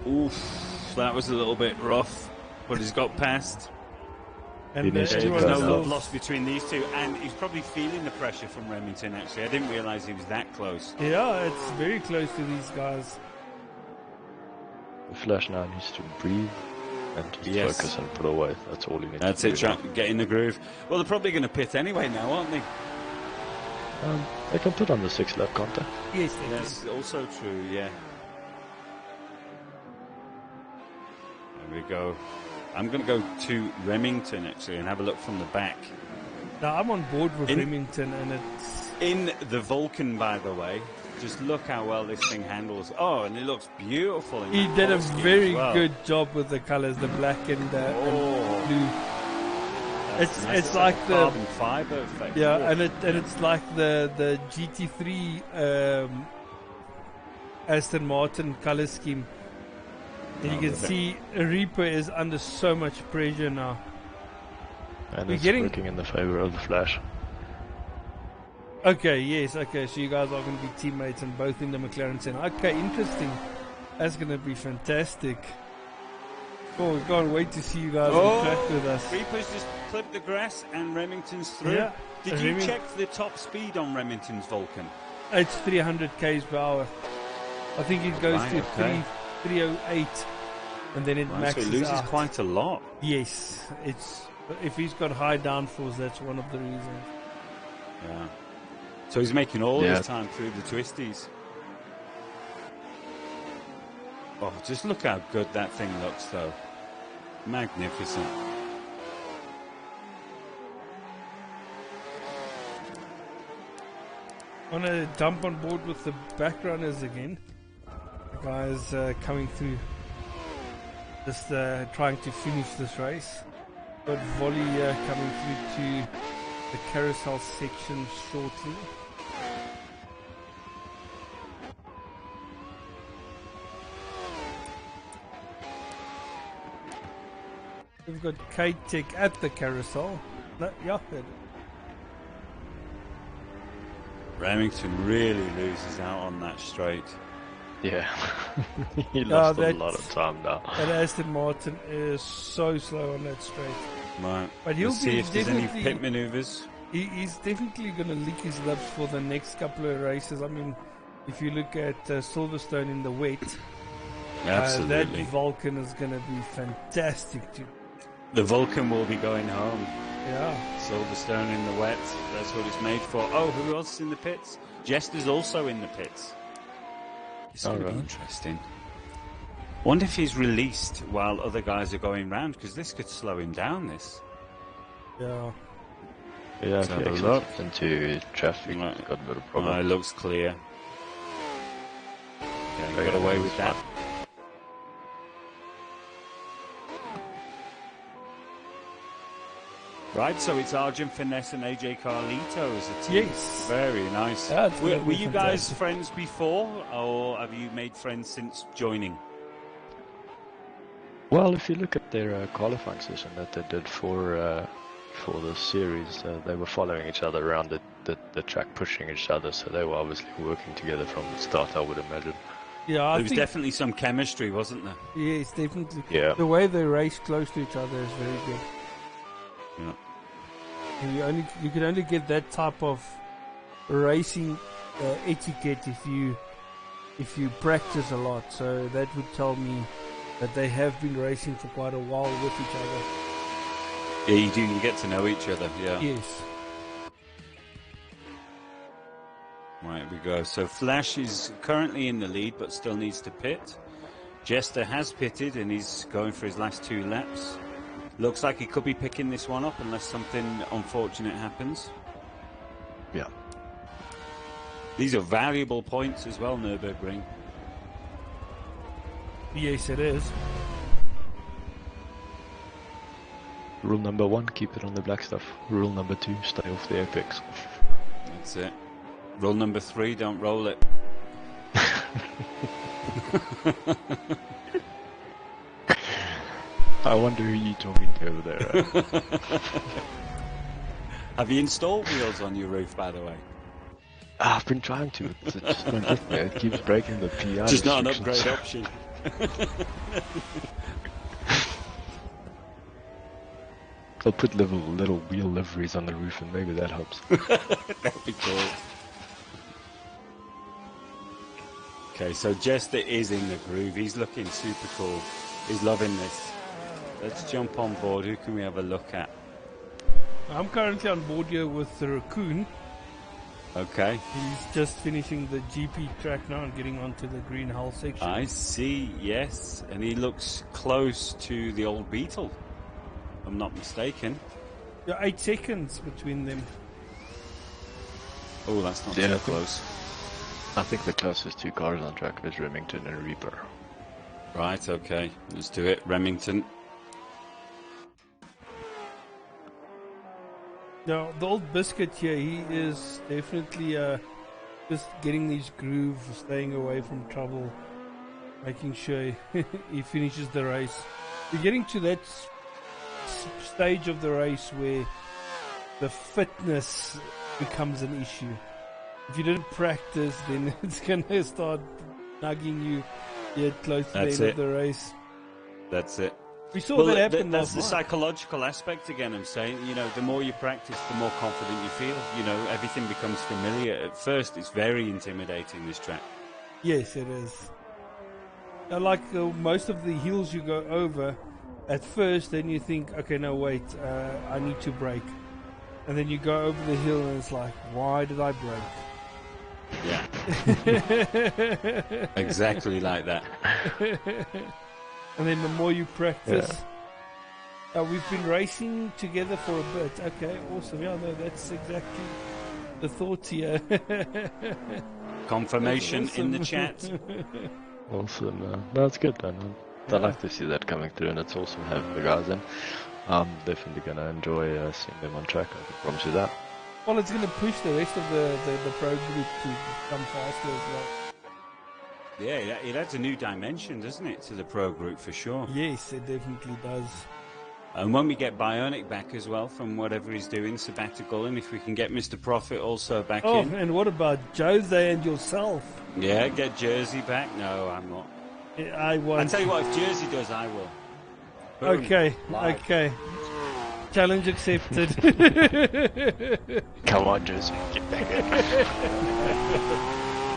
Oof, that was a little bit rough, but he's got past. And needs to everyone go There's else no now. love lost between these two, and he's probably feeling the pressure from Remington, actually. I didn't realise he was that close. Yeah, it's very close to these guys. The Flash now needs to breathe and just Yes. focus and put away. That's all he needs That's to it, do. get in the groove. Well, they're probably going to pit anyway now, aren't they? They can put on the 6-lap, can't they? Yes, That's also true, yeah. There we go. I'm going to go to Remington, actually, and have a look from the back. Now, I'm on board with Remington, and it's... In the Vulcan, by the way, just look how well this thing handles. Oh, and it looks beautiful. In He that did a colour scheme very as well. good job with the colors, the black and blue. That's nice. It's like the carbon fiber effect. yeah, Oh, and it's like the GT3 Aston Martin color scheme. And you can see Reaper is under so much pressure now. And We're it's getting- working in the favor of the Flash. Okay, yes, okay, so you guys are going to be teammates and both in the McLaren Senna. Okay, interesting. That's going to be fantastic. Oh, we can't wait to see you guys on track with us. Reaper's just clipped the grass and Remington's through. Yeah. Did you check the top speed on Remington's Vulcan? It's 300 k's per hour. I think it goes Right, to okay. 308, and then it Right, so maxes it loses out. quite a lot. Yes, it's if he's got high downforce, that's one of the reasons. Yeah. So he's making all Yeah. his time through the twisties. Oh, just look how good that thing looks, though. Magnificent. I want to jump on board with the backrunners again. The guys coming through, just trying to finish this race. Got Volley coming through to the carousel section shortly. We've got K-Tech at the carousel. No, yeah, Remington really loses out on that straight. Yeah. He lost a that's- lot of time now. and Aston Martin is so slow on that straight. Right. But he'll Let's see be if there's any definitely- pit maneuvers. He's definitely going to lick his lips for the next couple of races. I mean, if you look at Silverstone in the wet, Absolutely. that Vulcan is going to be fantastic too. The Vulcan will be going home. Yeah. Silverstone in the wet. That's what it's made for. Oh, who else is in the pits? Jester's also in the pits. It's going to be interesting. Wonder if he's released while other guys are going round, because this could slow him down, this. Yeah. Yeah, if Let's he have a look. exits into traffic, Right. he's got a bit of problem. It looks clear. Okay, got away with that. Right, so it's Arjun Finesse and AJ Carlito as a team. Yes. Very nice. Yeah, it's gonna Were be you guys fantastic. friends before, or have you made friends since joining? Well, if you look at their qualifying session that they did for the series, they were following each other around the track, pushing each other, so they were obviously working together from the start, I would imagine. Yeah, There I was think definitely some chemistry, wasn't there? yes, definitely. Yeah. The way they race close to each other is very good. Yeah. And you can only get that type of racing etiquette if you practice a lot. So that would tell me that they have been racing for quite a while with each other. Yeah, you do. You get to know each other. Yeah. Yes. Right, we go. So Flash is currently in the lead, but still needs to pit. Jester has pitted, and he's going for his last 2 laps. Looks like he could be picking this one up unless something unfortunate happens. Yeah. These are valuable points as well, Nürburgring. Yes, it is. Rule number 1, keep it on the black stuff. Rule number 2, stay off the apex. That's it. Rule number 3, don't roll it. I wonder who you're talking to over there. Have you installed wheels on your roof, by the way? I've been trying to, it's just not getting there. It keeps breaking the PI Just not an restrictions. upgrade option. I'll put little wheel liveries on the roof and maybe that helps. That'd be cool. Okay, so Jester is in the groove. He's looking super cool. He's loving this. Let's jump on board. Who can we have a look at? I'm currently on board here with the Raccoon. Okay. He's just finishing the GP track now and getting onto the green hull section. I see, yes. And he looks close to the old Beetle, if I'm not mistaken. Yeah, 8 seconds between them. Oh, that's not Yeah, too I think- close. I think the closest 2 cars on track is Remington and Reaper. Right, okay. Let's do it. Remington. Now, the old biscuit here, he is definitely just getting these grooves, staying away from trouble, making sure he finishes the race. You're getting to that stage of the race where the fitness becomes an issue. If you didn't practice, then it's going to start nagging you yet close to That's the end it. of the race. That's it. We saw that happen that's last the night. psychological aspect again. I'm saying, the more you practice, the more confident you feel. Everything becomes familiar. At first, it's very intimidating, this track. Yes, it is. Like most of the hills you go over, at first, then you think, okay, no, wait, I need to brake. And then you go over the hill and it's like, why did I brake? Yeah. Exactly like that. And then the more you practice, we've been racing together for a bit. Okay, awesome. Yeah, no, that's exactly the thought here. Confirmation in the Awesome. chat. Awesome. That's good, man. I like to see that coming through, and it's awesome having the guys in. I'm definitely going to enjoy seeing them on track. I can promise you that. Well, it's going to push the rest of the pro group to come faster as well. Yeah, it adds a new dimension, doesn't it, to the pro group for sure. Yes, it definitely does. And when we get Bionic back as well from whatever he's doing, sabbatical, and if we can get Mr. Profit also back Oh, in. and what about Jose and yourself? Yeah, get Jersey back. No, I'm not. I I'll want. tell you what, if Jersey does, I will. Boom. Okay, Live. okay. Challenge accepted. Come on, Joseph, get back in.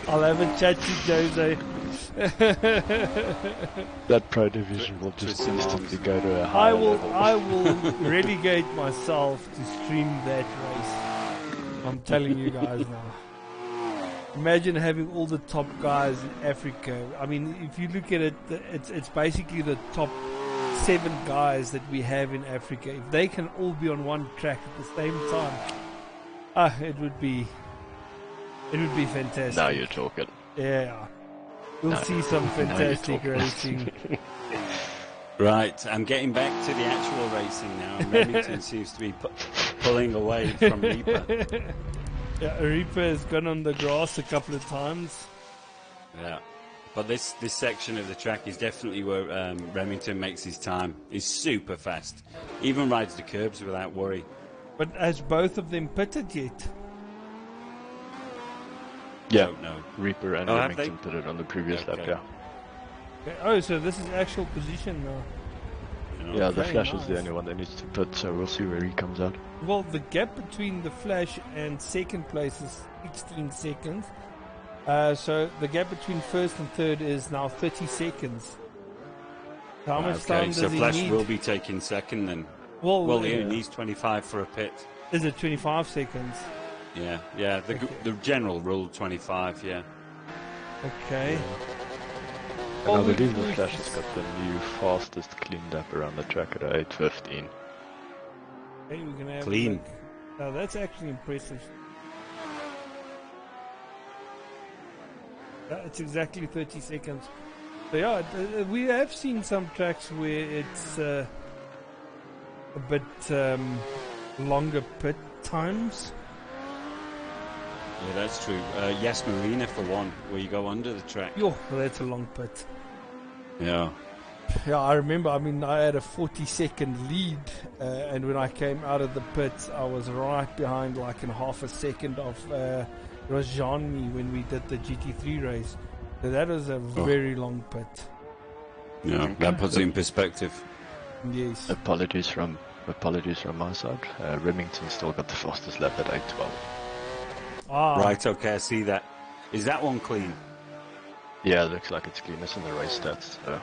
I'll have a chat to Jose. That Pro Division will just Twisting instantly arms. go to a higher level. I will relegate myself to stream that race. I'm telling you guys now. Imagine having all the top guys in Africa. I mean, if you look at it, it's basically the top 7 guys that we have in Africa. If they can all be on one track at the same time, it would be fantastic. Now you're talking. Yeah. We'll see some fantastic racing. Right, I'm getting back to the actual racing now. Remington seems to be pulling away from Reaper. Yeah, Reaper has gone on the grass a couple of times. Yeah, but this section of the track is definitely where Remington makes his time. He's super fast. Even rides the curbs without worry. But has both of them pitted yet? Yeah, No. Reaper and Oh, have Remington put it on the previous lap, Okay. yeah. Okay. Oh, so this is actual position now. Yeah, the Very Flash is the nice. only one that needs to put, so we'll see where he comes out. Well, the gap between the Flash and second place is 16 seconds. So the gap between first and third is now 30 seconds. How much time does so he Flash need? will be taking second then. Well, He needs 25 for a pit. is it 25 seconds? Yeah. Okay. The general rule 25. Yeah. Okay. And I Well, believe the we- Flash has got the new fastest clean lap around the track at 8:15. Okay, we're gonna have a Clean. look. Now that's actually impressive. Yeah, it's exactly 30 seconds. So yeah, we have seen some tracks where it's a bit longer pit times. Yeah, that's true. Yes, Marina for one, where you go under the track. Yo, that's a long pit. Yeah. Yeah, I remember. I mean, I had a 40-second lead, and when I came out of the pit, I was right behind, like in half a second of Rajani when we did the GT3 race. So that was a very long pit. Yeah, that puts it in perspective. Yes. Apologies from my side. Remington still got the fastest lap at 8:12. Ah, Right, okay, I see that. Is that one clean? Yeah, it looks like it's clean. It's in the race stats. So.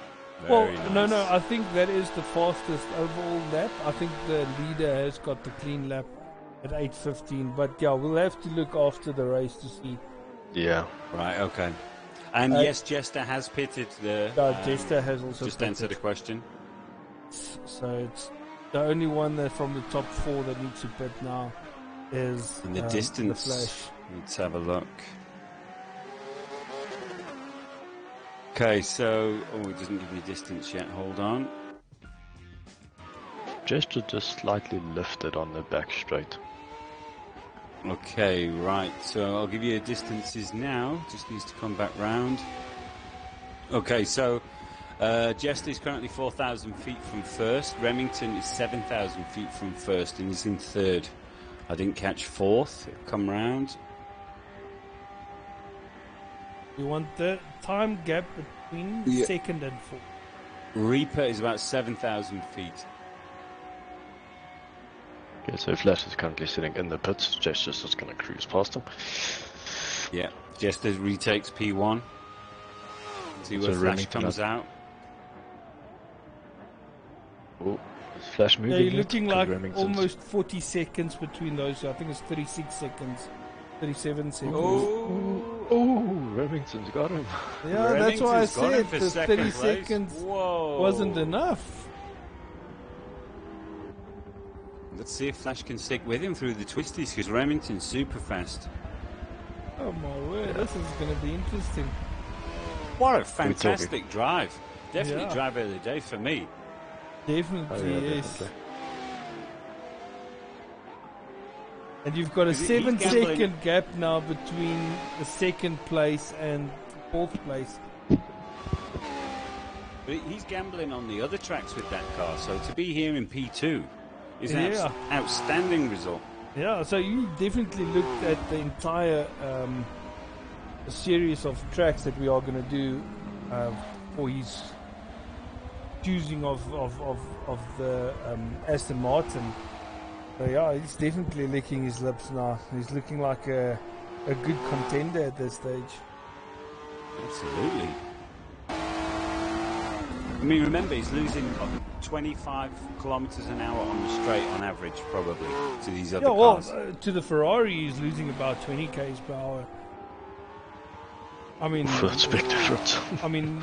well, Very no, nice. I think that is the fastest overall lap. I think the leader has got the clean lap at 8:15. But yeah, we'll have to look after the race to see. Yeah. Right, okay. And yes, Jester has pitted the... Jester has also just pitted. answered the question. So it's the only one that from the top 4 that needs to pit now is In the the distance. Flash. Let's have a look. Okay, so... Oh, it doesn't give me distance yet. Hold on. Gesture just slightly lifted on the back straight. Okay, right. So I'll give you distances now. Just needs to come back round. Okay, so Jester is currently 4,000 feet from first. Remington is 7,000 feet from first, and he's in third. I didn't catch fourth. Come round. You want the time gap between Yeah. second and fourth. Reaper is about 7,000 feet. Okay, so Flash is currently sitting in the pits. Gesture's just going to cruise past him. Yeah, Jester retakes P1. See where So Flash Remington comes out. Oh, is Flash moving? Yeah, you're yet? looking 'Cause like Remington's- almost 40 seconds between those. I think it's 36 seconds, 37 seconds. Oh, Remington's got him. Yeah, that's why I Remington's got him said for the second 30 place. seconds Whoa. wasn't enough. Let's see if Flash can stick with him through the twisties, because Remington's super fast. Oh my word, this is going to be interesting. What a fantastic drive. Definitely Yeah. driver of the day for me. Definitely, Oh, yeah, yes. definitely. And you've got a He's 7-second gambling. gap now between the second place and fourth place. But he's gambling on the other tracks with that car, so to be here in P2 is an Yeah. outstanding result. Yeah, so you definitely looked at the entire series of tracks that we are going to do for his choosing of the Aston Martin. So yeah, he's definitely licking his lips now. He's looking like a good contender at this stage. Absolutely. mean, remember, he's losing 25 kilometers an hour on the straight on average, probably, to these other cars. To the Ferrari, he's losing about 20 k's per hour. I mean, That's a big difference. I mean,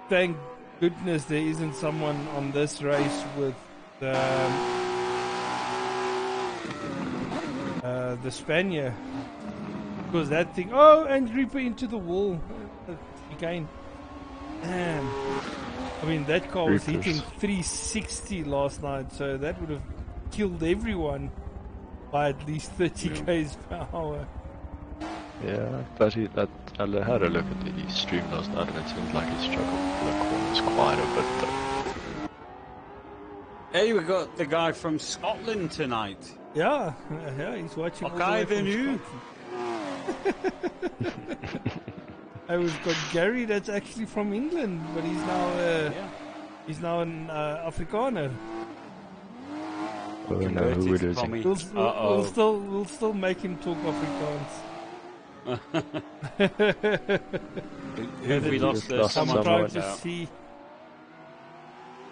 thank goodness there isn't someone on this race with the Spaniard, because that thing. Oh, and Reaper into the wall again. Damn. I mean, that car was hitting 360 last night, so that would have killed everyone by at least 30 k's per hour. Yeah, but I had a look at the stream last night, and it seemed like he struggled for the corners quite a bit. Hey, we got the guy from Scotland tonight. Yeah, he's watching. Okay, then you. We've got Gary, that's actually from England, but he's now an Afrikaner. I don't know who it is. We'll still make him talk Afrikaans. Who have we lost? I'm trying to see.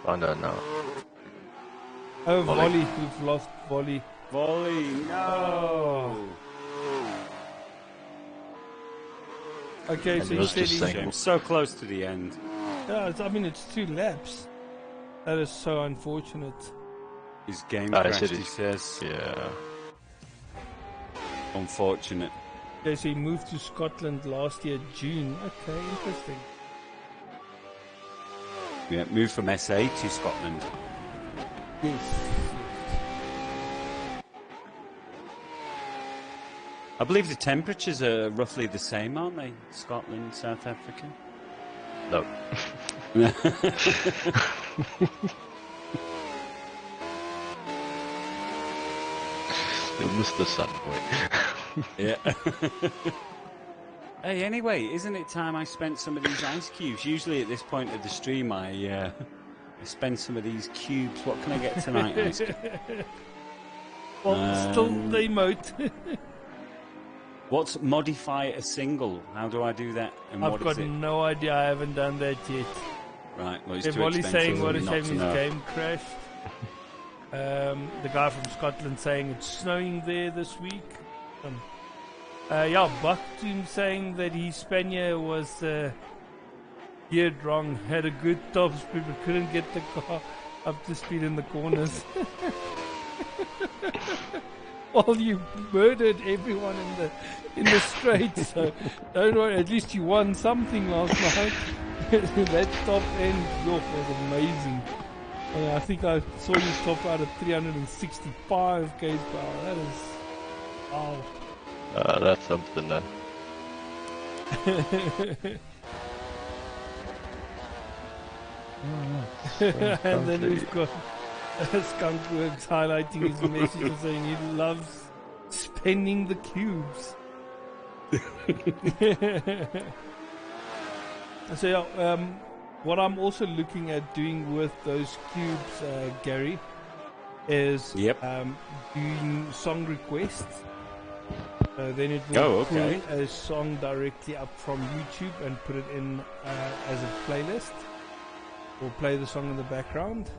I don't know. Oh, Volley. We've lost Volley. Volley, no. Okay, so you said he's so close to the end. Yeah, I mean, it's 2 laps. That is so unfortunate. His game crashed, he says. Yeah. Unfortunate. Okay, so he moved to Scotland last year, June. Okay, interesting. Yeah, moved from SA to Scotland. Yes. I believe the temperatures are roughly the same, aren't they? Scotland, South Africa? No. You missed the sun, boy. Yeah. Hey, anyway, isn't it time I spent some of these ice cubes? Usually at this point of the stream, I spend some of these cubes. What can I get tonight? Ice cube? Well, still the emote. What's modify a single? How do I do that? And I've got no idea. I haven't done that yet. Right, well, it's They're too only expensive. saying what a shame his know. game crashed. The guy from Scotland saying it's snowing there this week. Bucktoon saying that his Spaniard was geared wrong, had a good top speed but couldn't get the car up to speed in the corners. Well, you murdered everyone in the straight, so don't worry, at least you won something last night. That top end was amazing. I think I saw you top out at 365 k's per hour. That is wow. That's something then. And then we've got Skunkworks highlighting his message and saying he loves spending the cubes. So what I'm also looking at doing with those cubes, Gary, is doing song requests. Then it will pull a song directly up from YouTube and put it in as a playlist, or play the song in the background.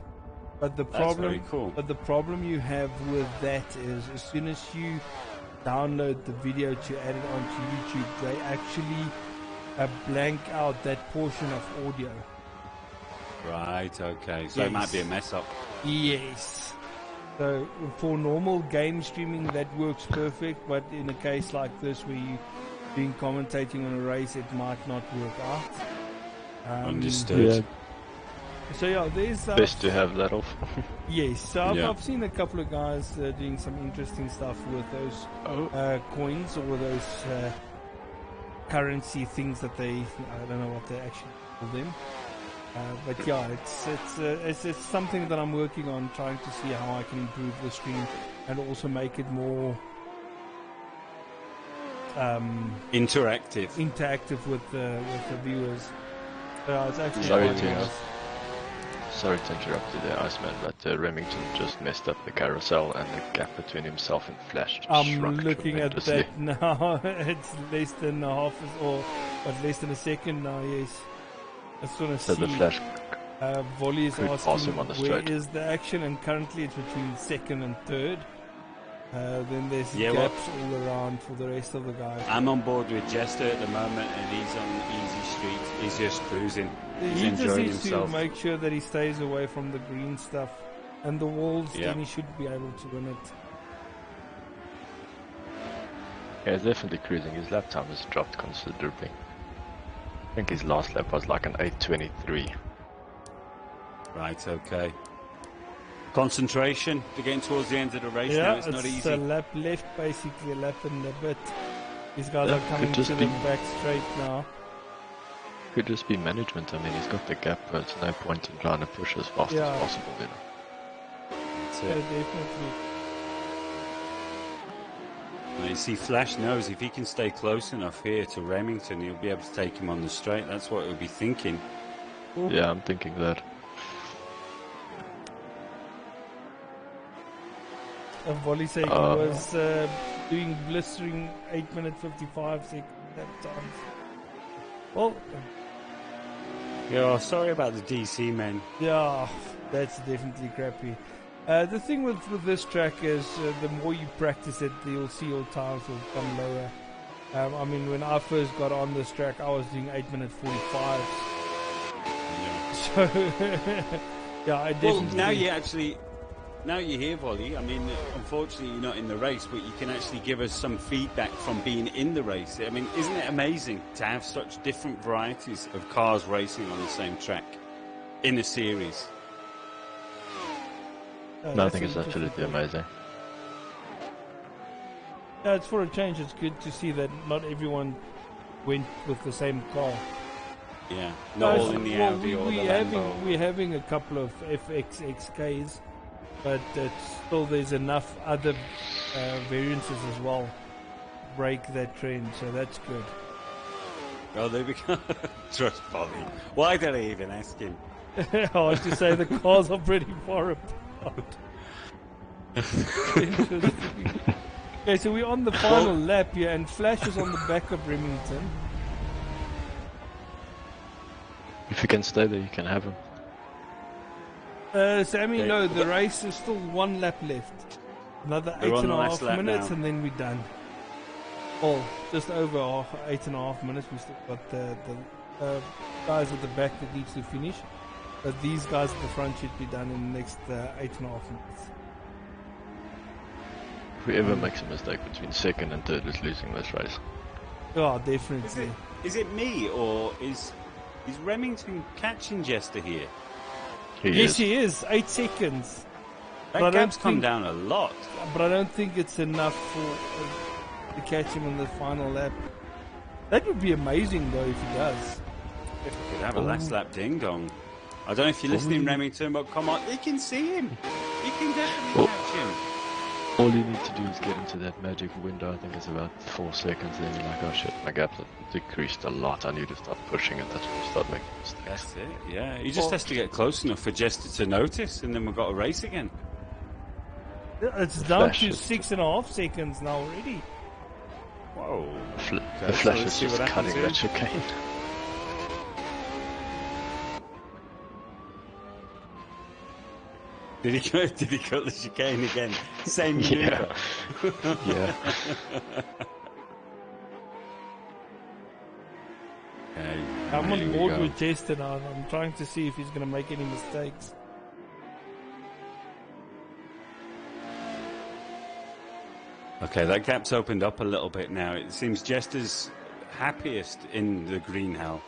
But the problem you have with that is, as soon as you download the video to add it onto YouTube, they actually blank out that portion of audio. Right, okay. So it might be a mess up. Yes. So for normal game streaming that works perfect, but in a case like this where you're doing commentating on a race, it might not work out. Understood. Yeah. So there's best to have that off. Yes, so I've seen a couple of guys doing some interesting stuff with those coins, or those currency things that I don't know what they actually call them. But it's something that I'm working on, trying to see how I can improve the stream and also make it more interactive with the viewers. It's actually Sorry to interrupt you there, Iceman, but Remington just messed up the carousel and the gap between himself and Flash I'm looking at that now. It's less than a half, or less than a second now, yes. I just want to see. So the Flash Volley is Could pass asking him on the where straight. is the action, and currently it's between second and third. Then there's Yeah, gaps all around for the rest of the guys. I'm on board with Jester at the moment, and he's on easy street. He's just cruising. He's He just enjoying needs himself. to make sure that he stays away from the green stuff and the walls. Yeah. Then he should be able to win it. Yeah, he's definitely cruising. His lap time has dropped considerably. I think his last lap was like an 8:23. Right, okay. Concentration. They're getting towards the end of the race now. It's not it's easy. a lap left, basically a lap and a bit. These guys Yeah, are coming could just to the be- back straight now. Could just be management. I mean, he's got the gap, but there's no point in trying to push as fast Yeah. as possible, you know. That's Yeah, it. definitely. Now, you see, Flash knows if he can stay close enough here to Remington, he'll be able to take him on the straight. That's what he'll be thinking. Yeah, I'm thinking that. Volley saying he Uh. was doing blistering 8 minute 55 second lap times. Well, Yeah, sorry about the DC men. yeah, that's definitely crappy. The thing with this track is the more you practice it, you'll see your times will come lower. I mean, when I first got on this track, I was doing 8 minute 45s. So, yeah, I Well, definitely... now you hear Volley. I mean, unfortunately, you're not in the race, but you can actually give us some feedback from being in the race. I mean, isn't it amazing to have such different varieties of cars racing on the same track in a series? No, I that's think it's interesting. absolutely amazing. Yeah, it's for a change. It's good to see that not everyone went with the same car. Yeah, not all in the well, Audi or the having, Lambo. we're having a couple of FXXKs, but still there's enough other variances as well to break that trend, so that's good. Oh, there we go. Trust Volley. Why did I even ask him? Hard to say, the cars are pretty far apart. Interesting. Okay, so we're on the final lap here, and Flash is on the back of Remington. If you can stay there, you can have him. Sammy, Okay. no, the race is still one lap left. Another We're on the 8.5 last lap minutes, now. and then we're done. Oh, just over 8.5 minutes. We still got the guys at the back that needs to finish, but these guys at the front should be done in the next 8.5 minutes. Whoever makes a mistake between second and third is losing this race. Oh, definitely. Is it me, or is Remington catching Jester here? Yes, he is. 8 seconds. That But I don't gap's come think- down a lot. But I don't think it's enough for to catch him in the final lap. That would be amazing, though, if he does. If we could have a last lap ding dong. I don't know if you're listening, Remington, but come on, you can see him. You can definitely catch him. All you need to do is get into that magic window. I think it's about 4 seconds. Then you're like, oh shit, my gap's decreased a lot. I need to start pushing it. That's when you start making mistakes. That's it, yeah. He just has to get close enough for Jester to notice, and then we've got a race again. It's down Flash to is- 6.5 seconds now already. Whoa. The Flash let's is see just what happens cutting that here. chicane. Did he cut the chicane again? Same Yeah. maneuver. Yeah. Okay, I'm here on we board go. with Jester now. And I'm trying to see if he's going to make any mistakes. Okay, that gap's opened up a little bit now. It seems Jester's happiest in the green hell.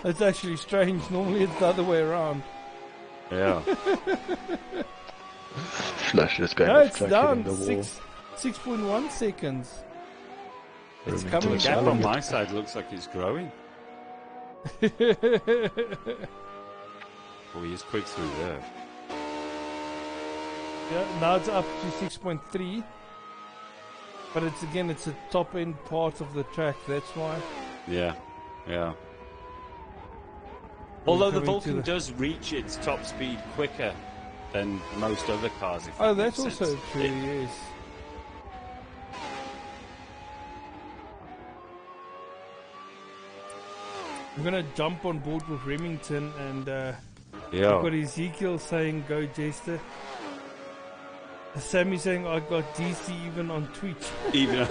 It's actually strange. Normally it's the other way around. Yeah. Flash is going No, off it's track, down. hitting the wall. 6.1 seconds. It's Remington coming The is gap down. on my side looks like it's growing. Oh, he is quick through there. Yeah, now it's up to 6.3. But it's a top end part of the track. That's why. Yeah, yeah. Although the coming to Vulcan the- does reach its top speed quicker than most other cars. If Oh, that that's makes also sense. true. Yes. I'm gonna jump on board with Remington and Yeah. Look what Ezekiel saying, go Jester. Sammy saying, I got DC even on Twitch. Even.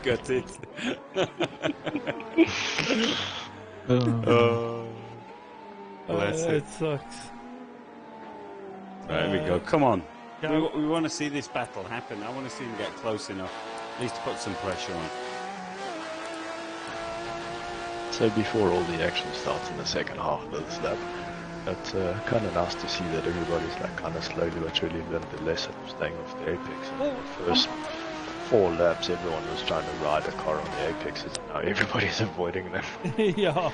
Got it. Bless it. It sucks. There we go. Come on. Yeah. We want to see this battle happen. I want to see him get close enough, at least to put some pressure on. So before all the action starts in the second half of this lap, it's kind of nice to see that everybody's like kind of slowly but surely learned the lesson of staying off the apex. And the first 4 laps, everyone was trying to ride a car on the apexes, and now everybody's avoiding them. Yeah.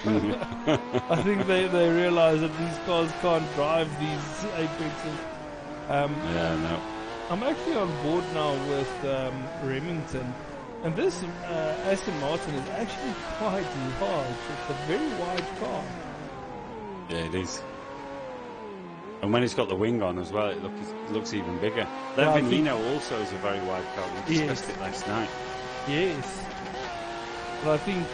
I think they realize that these cars can't drive these apexes. Yeah, no. I'm actually on board now with Remington, and this Aston Martin is actually quite large. It's a very wide car. Yeah, it is. And when it's got the wing on as well, it looks even bigger. That Veneno also is a very wide car. We discussed it last night. Yes. But I think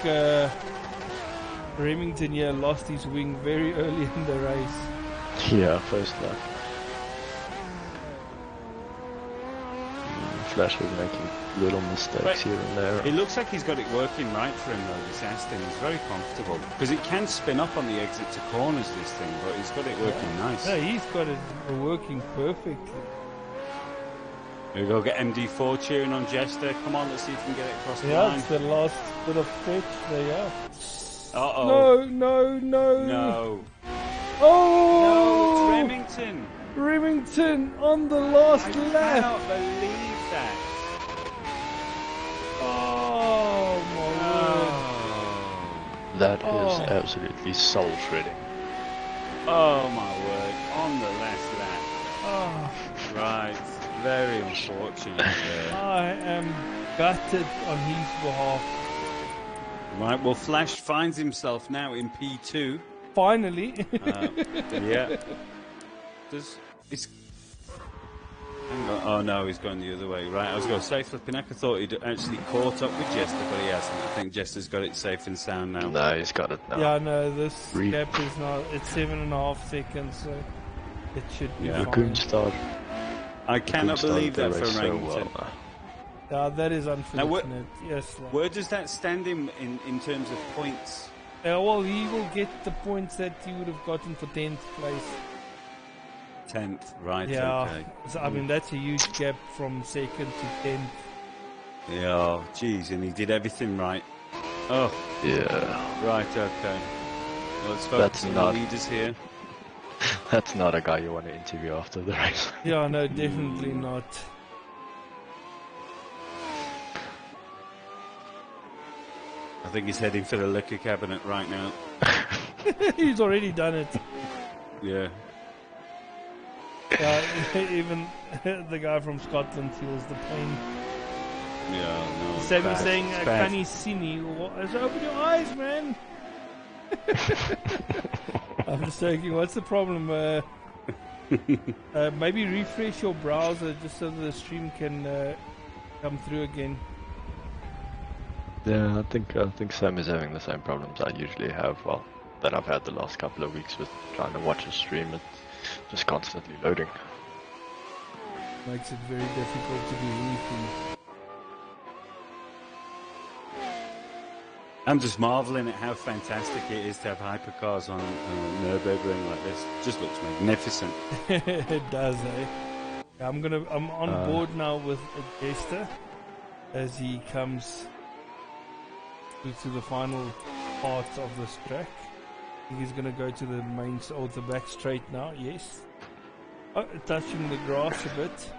Remington lost his wing very early in the race. Yeah, first lap. Flash was making little mistakes here and there. It looks like he's got it working right for him though, this Aston. He's very comfortable. Because it can spin up on the exit to corners, this thing, but he's got it working nice. Yeah, he's got it working perfectly. Here we go, get MD4 cheering on Jester. Come on, let's see if we can get it across the line. Yeah, it's the last bit of stretch. There you are. Uh-oh. No. No. Oh! No, it's Remington. Remington on the last I lap. cannot believe that. Oh my word. That is absolutely soul shredding. Oh my word, on the last lap. Oh, Right, very unfortunate there. I am gutted on his behalf. Right, well Flash finds himself now in P2. Finally. Yeah. It's... Hang on. Oh no, he's going the other way. Right, I was going to say, flipping heck, I thought he'd actually caught up with Jester, but he hasn't. I think Jester's got it safe and sound now. No, he's got it now. Yeah, no, this gap is not. It's 7.5 seconds, so it should be fine. Raccoon started. I cannot believe that for Remington. Yeah, that is unfortunate. Yes. Where does that stand him in terms of points? Well, he will get the points that he would have gotten for 10th place. 10th, right, Yeah, okay. so, I mean, that's a huge gap from 2nd to 10th. Yeah, geez, and he did everything right. Oh. Yeah. Right, okay. Well, let's focus on the leaders here. That's not a guy you want to interview after the race. Yeah, no, definitely not. I think he's heading for the liquor cabinet right now. He's already done it. Yeah. Even the guy from Scotland feels the pain. Yeah, no. Sammy's saying, Kani Sini, open your eyes, man. I'm just joking. What's the problem? Maybe refresh your browser just so the stream can come through again. Yeah, I think Sam is having the same problems I usually have. Well, that I've had the last couple of weeks with trying to watch a stream. It's just constantly loading. Makes it very difficult to be roofing. I'm just marveling at how fantastic it is to have hypercars on Nürburgring like this. Just looks magnificent. It does, eh? I'm on board now with a Jester as he comes to the final parts of this track. I think he's going to go to the main or the back straight now. Yes. Oh, touching the grass a bit.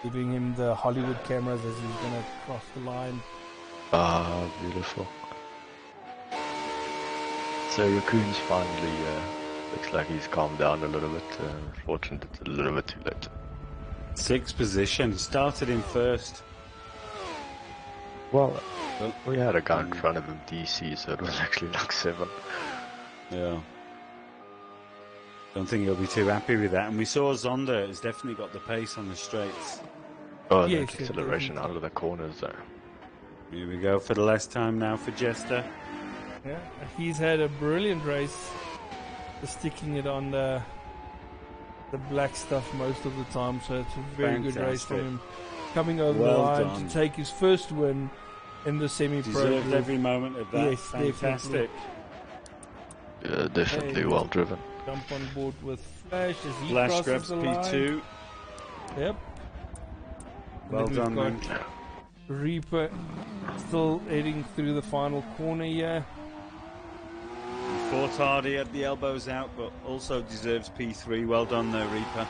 Giving him the Hollywood cameras as he's going to cross the line. Ah, beautiful. So Raccoon's finally looks like he's calmed down a little bit. Fortunately, it's a little bit too late. 6th position, started in first. Well, we had a guy in front of him, DC, so it was actually like 7. Yeah. Don't think he'll be too happy with that. And we saw Zonda has definitely got the pace on the straights. Oh, Yes, that yeah, acceleration definitely. out of the corners there. Here we go for the last time now for Jester. Yeah, he's had a brilliant race, sticking it on the black stuff most of the time. So it's a very good race from Fantastic. him, coming over the Well line done. to take his first win in the semi-pro. Deserved group. every moment of that. Yes, Fantastic. Yeah, definitely Hey, well driven. Jump on board with Flash as he Flash crosses grabs the line. P2. Yep. Well And then done, we've man. got Reaper still heading through the final corner here. He fought hard, he had the elbows out, but also deserves P3. Well done there, Reaper.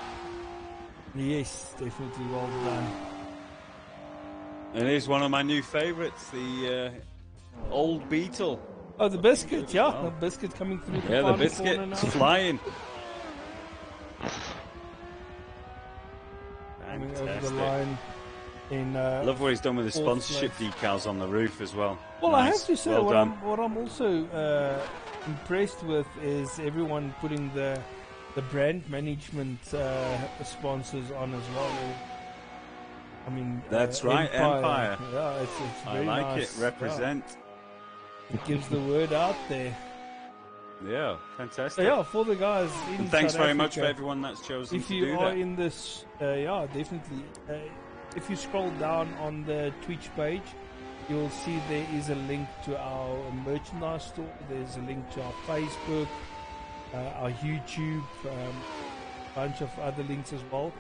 Yes, definitely well done. And here's one of my new favourites, the old Beetle. Oh, the biscuit, yeah, well. the biscuit coming through the Yeah, the final biscuit corner now. is flying. Coming over the Fantastic. line in. Love what he's done with the fourth sponsorship place. decals on the roof as well. Well, I Nice. have to say, well done. what I'm also impressed with is everyone putting the brand management sponsors on as well. I mean, That's right, Empire. Yeah, it's I very like nice. it. Represent. Yeah, it gives the word out there. Yeah, So fantastic. yeah, for the guys in And thanks South very much for Africa, everyone that's chosen if to you do are that. in this, yeah, definitely. If you scroll down on the Twitch page, you'll see there is a link to our merchandise store. There's a link to our Facebook, our YouTube, a bunch of other links as well.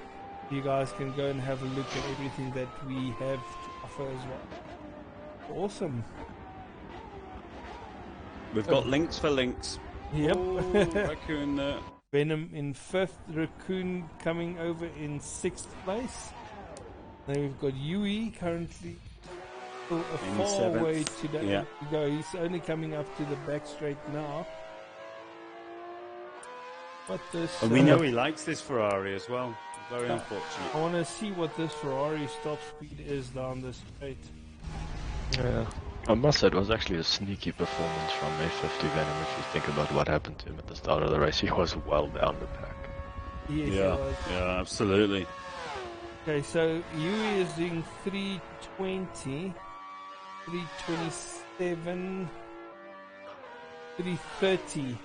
You guys can go and have a look at everything that we have to offer as well. Awesome. We've got links for links. Yep. Oh, Raccoon there. Venom in 5th, Raccoon coming over in 6th place. Then we've got Yui currently still a In far 7th. way to Yeah. go. He's only coming up to the back straight now. But this, And we know he likes this Ferrari as well. Very I unfortunate. want to see what this Ferrari top speed is down the straight. Yeah. I must say it was actually a sneaky performance from A50 Venom if you think about what happened to him at the start of the race. He was well down the pack. Yes, he Yeah, was. yeah, absolutely. Okay, so Yui is doing 320, 327, 330.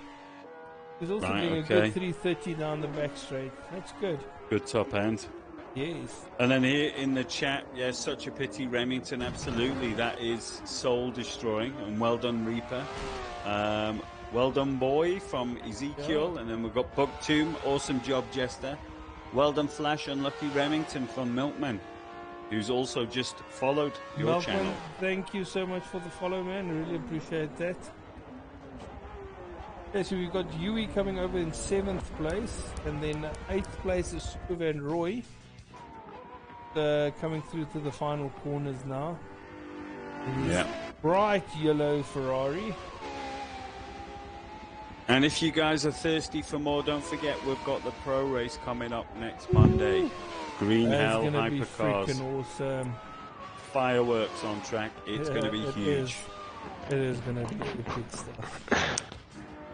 He's also Right, doing a okay. good 330 down the back straight. That's good. Good top end. Yes. And then here in the chat, yeah, such a pity, Remington, absolutely. That is soul destroying. And well done, Reaper. Well done, Boy, from Ezekiel. Yeah. And then we've got Bugtomb. Awesome job, Jester. Well done, Flash. Unlucky Remington from Milkman, who's also just followed your Malcolm, channel. thank you so much for the follow, man. Really appreciate that. Okay, so we've got Yui coming over in 7th place. And then 8th place is Stuve and Roy. Coming through to the final corners now. In his Yeah. bright yellow Ferrari. And if you guys are thirsty for more, don't forget we've got the pro race coming up next Monday. Green That's Hell gonna be Hypercars. freaking awesome. Fireworks on track. It's going to be It huge. It is gonna be epic stuff.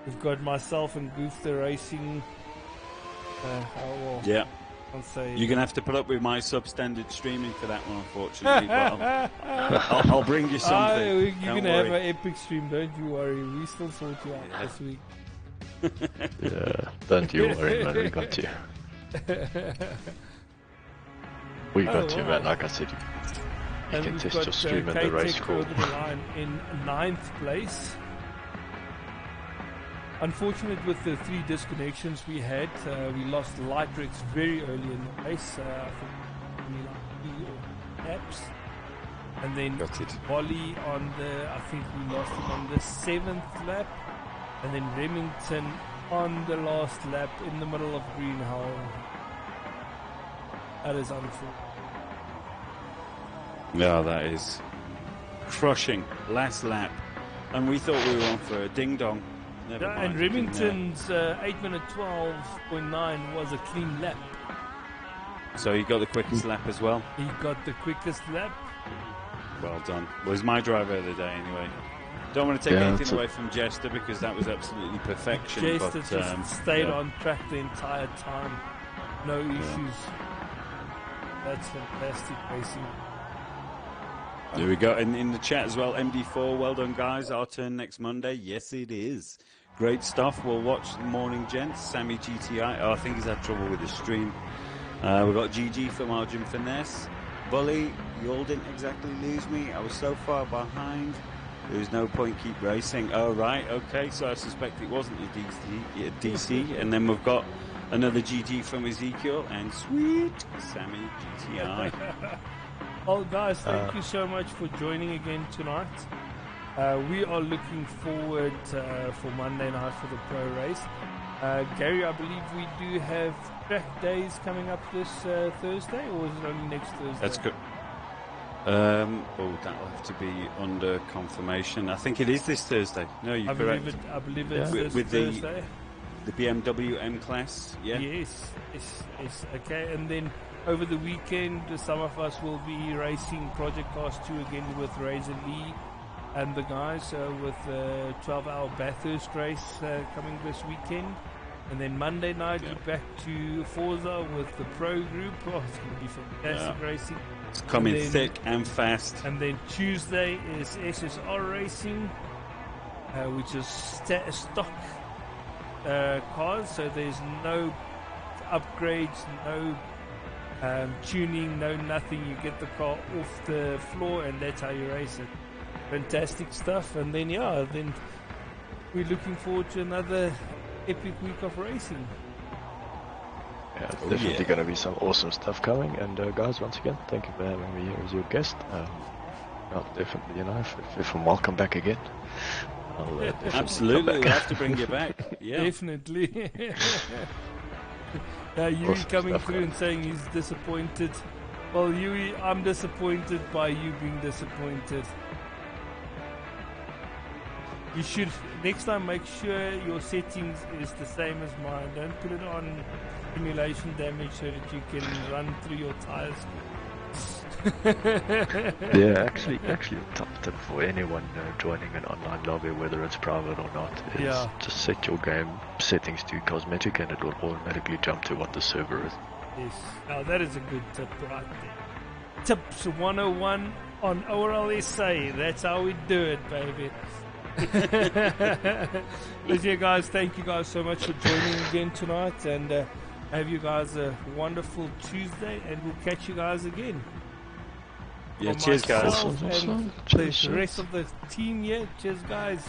We've got myself and Goof the racing. Yeah. I'll say. You're going to have to put up with my substandard streaming for that one, unfortunately. But I'll bring you something. You're Don't gonna have worry. an epic stream, don't you worry. We still sort you out this week. Yeah, don't you worry, man. We got you. We got you, wow. man. Like I said, you And can we've test got your stream at the race K-Tech course. over the line in 9th place. Unfortunate with the 3 disconnections we had. We lost Lightrix very early in the race. I think only like 2 laps. And then Got it. Wally on the, I think we lost him on the 7th lap. And then Remington on the last lap in the middle of Green Hell. That is unfortunate. Yeah, that is crushing. Last lap. And we thought we were on for a ding-dong. Never Yeah, mind. and Remington's 8 minute 12.9 was a clean lap. So you got the quickest lap as well. He got the quickest lap. Well done. Was my driver of the day anyway. Don't want to take Yeah, anything that's a- away from Jester because that was absolutely perfection. Jester but, just stayed yeah. on track the entire time. No issues. That's fantastic racing. There we go. And in the chat as well, MD4, well done, guys. Our turn next Monday. Yes, it is. Great stuff. We'll watch the morning, gents. Sammy GTI. Oh, I think he's had trouble with the stream. We've got GG from Arjun Finesse. Bully, you all didn't exactly lose me. I was so far behind. There was no point keep racing. Oh, right. Okay, so I suspect it wasn't a DC. And then we've got another GG from Ezekiel. And sweet Sammy GTI. Well, guys, thank you so much for joining again tonight. We are looking forward for Monday night for the pro race. Gary, I believe we do have track days coming up this Thursday, or is it only next Thursday? That's good. That'll have to be under confirmation. I think it is this Thursday. No, you're correct. I believe it's this with Thursday. The BMW M class, yeah. Yes. Okay, and then over the weekend, some of us will be racing Project Cars 2 again with Razor Lee and the guys with the 12-hour Bathurst race coming this weekend. And then Monday night, we're back to Forza with the pro group. Oh, it's going to be fantastic racing. It's coming thick and fast. And then Tuesday is SSR racing, which is stock cars, so there's no upgrades, no tuning, no nothing. You get the car off the floor and that's how you race it. Fantastic stuff. And then then we're looking forward to another epic week of racing. Yeah, it's definitely going to be some awesome stuff coming. And guys, once again, thank you for having me here as your guest. Definitely, if I'm welcome back again, I'll absolutely, we'll have to bring you back. Yeah, definitely. Yui awesome coming through and saying he's disappointed. Well, Yui, I'm disappointed by you being disappointed. You should next time make sure your settings is the same as mine. Don't put it on simulation damage so that you can run through your tires. Yeah, actually, a top tip for anyone joining an online lobby, whether it's private or not, is just set your game settings to cosmetic, and it will automatically jump to what the server is. Yes, that is a good tip right there. Tips 101 on ORLSA. That's how we do it, baby. Listen, guys, thank you guys so much for joining again tonight, and have you guys a wonderful Tuesday, and we'll catch you guys again. Yeah, cheers, guys. And the rest of the team, cheers, guys.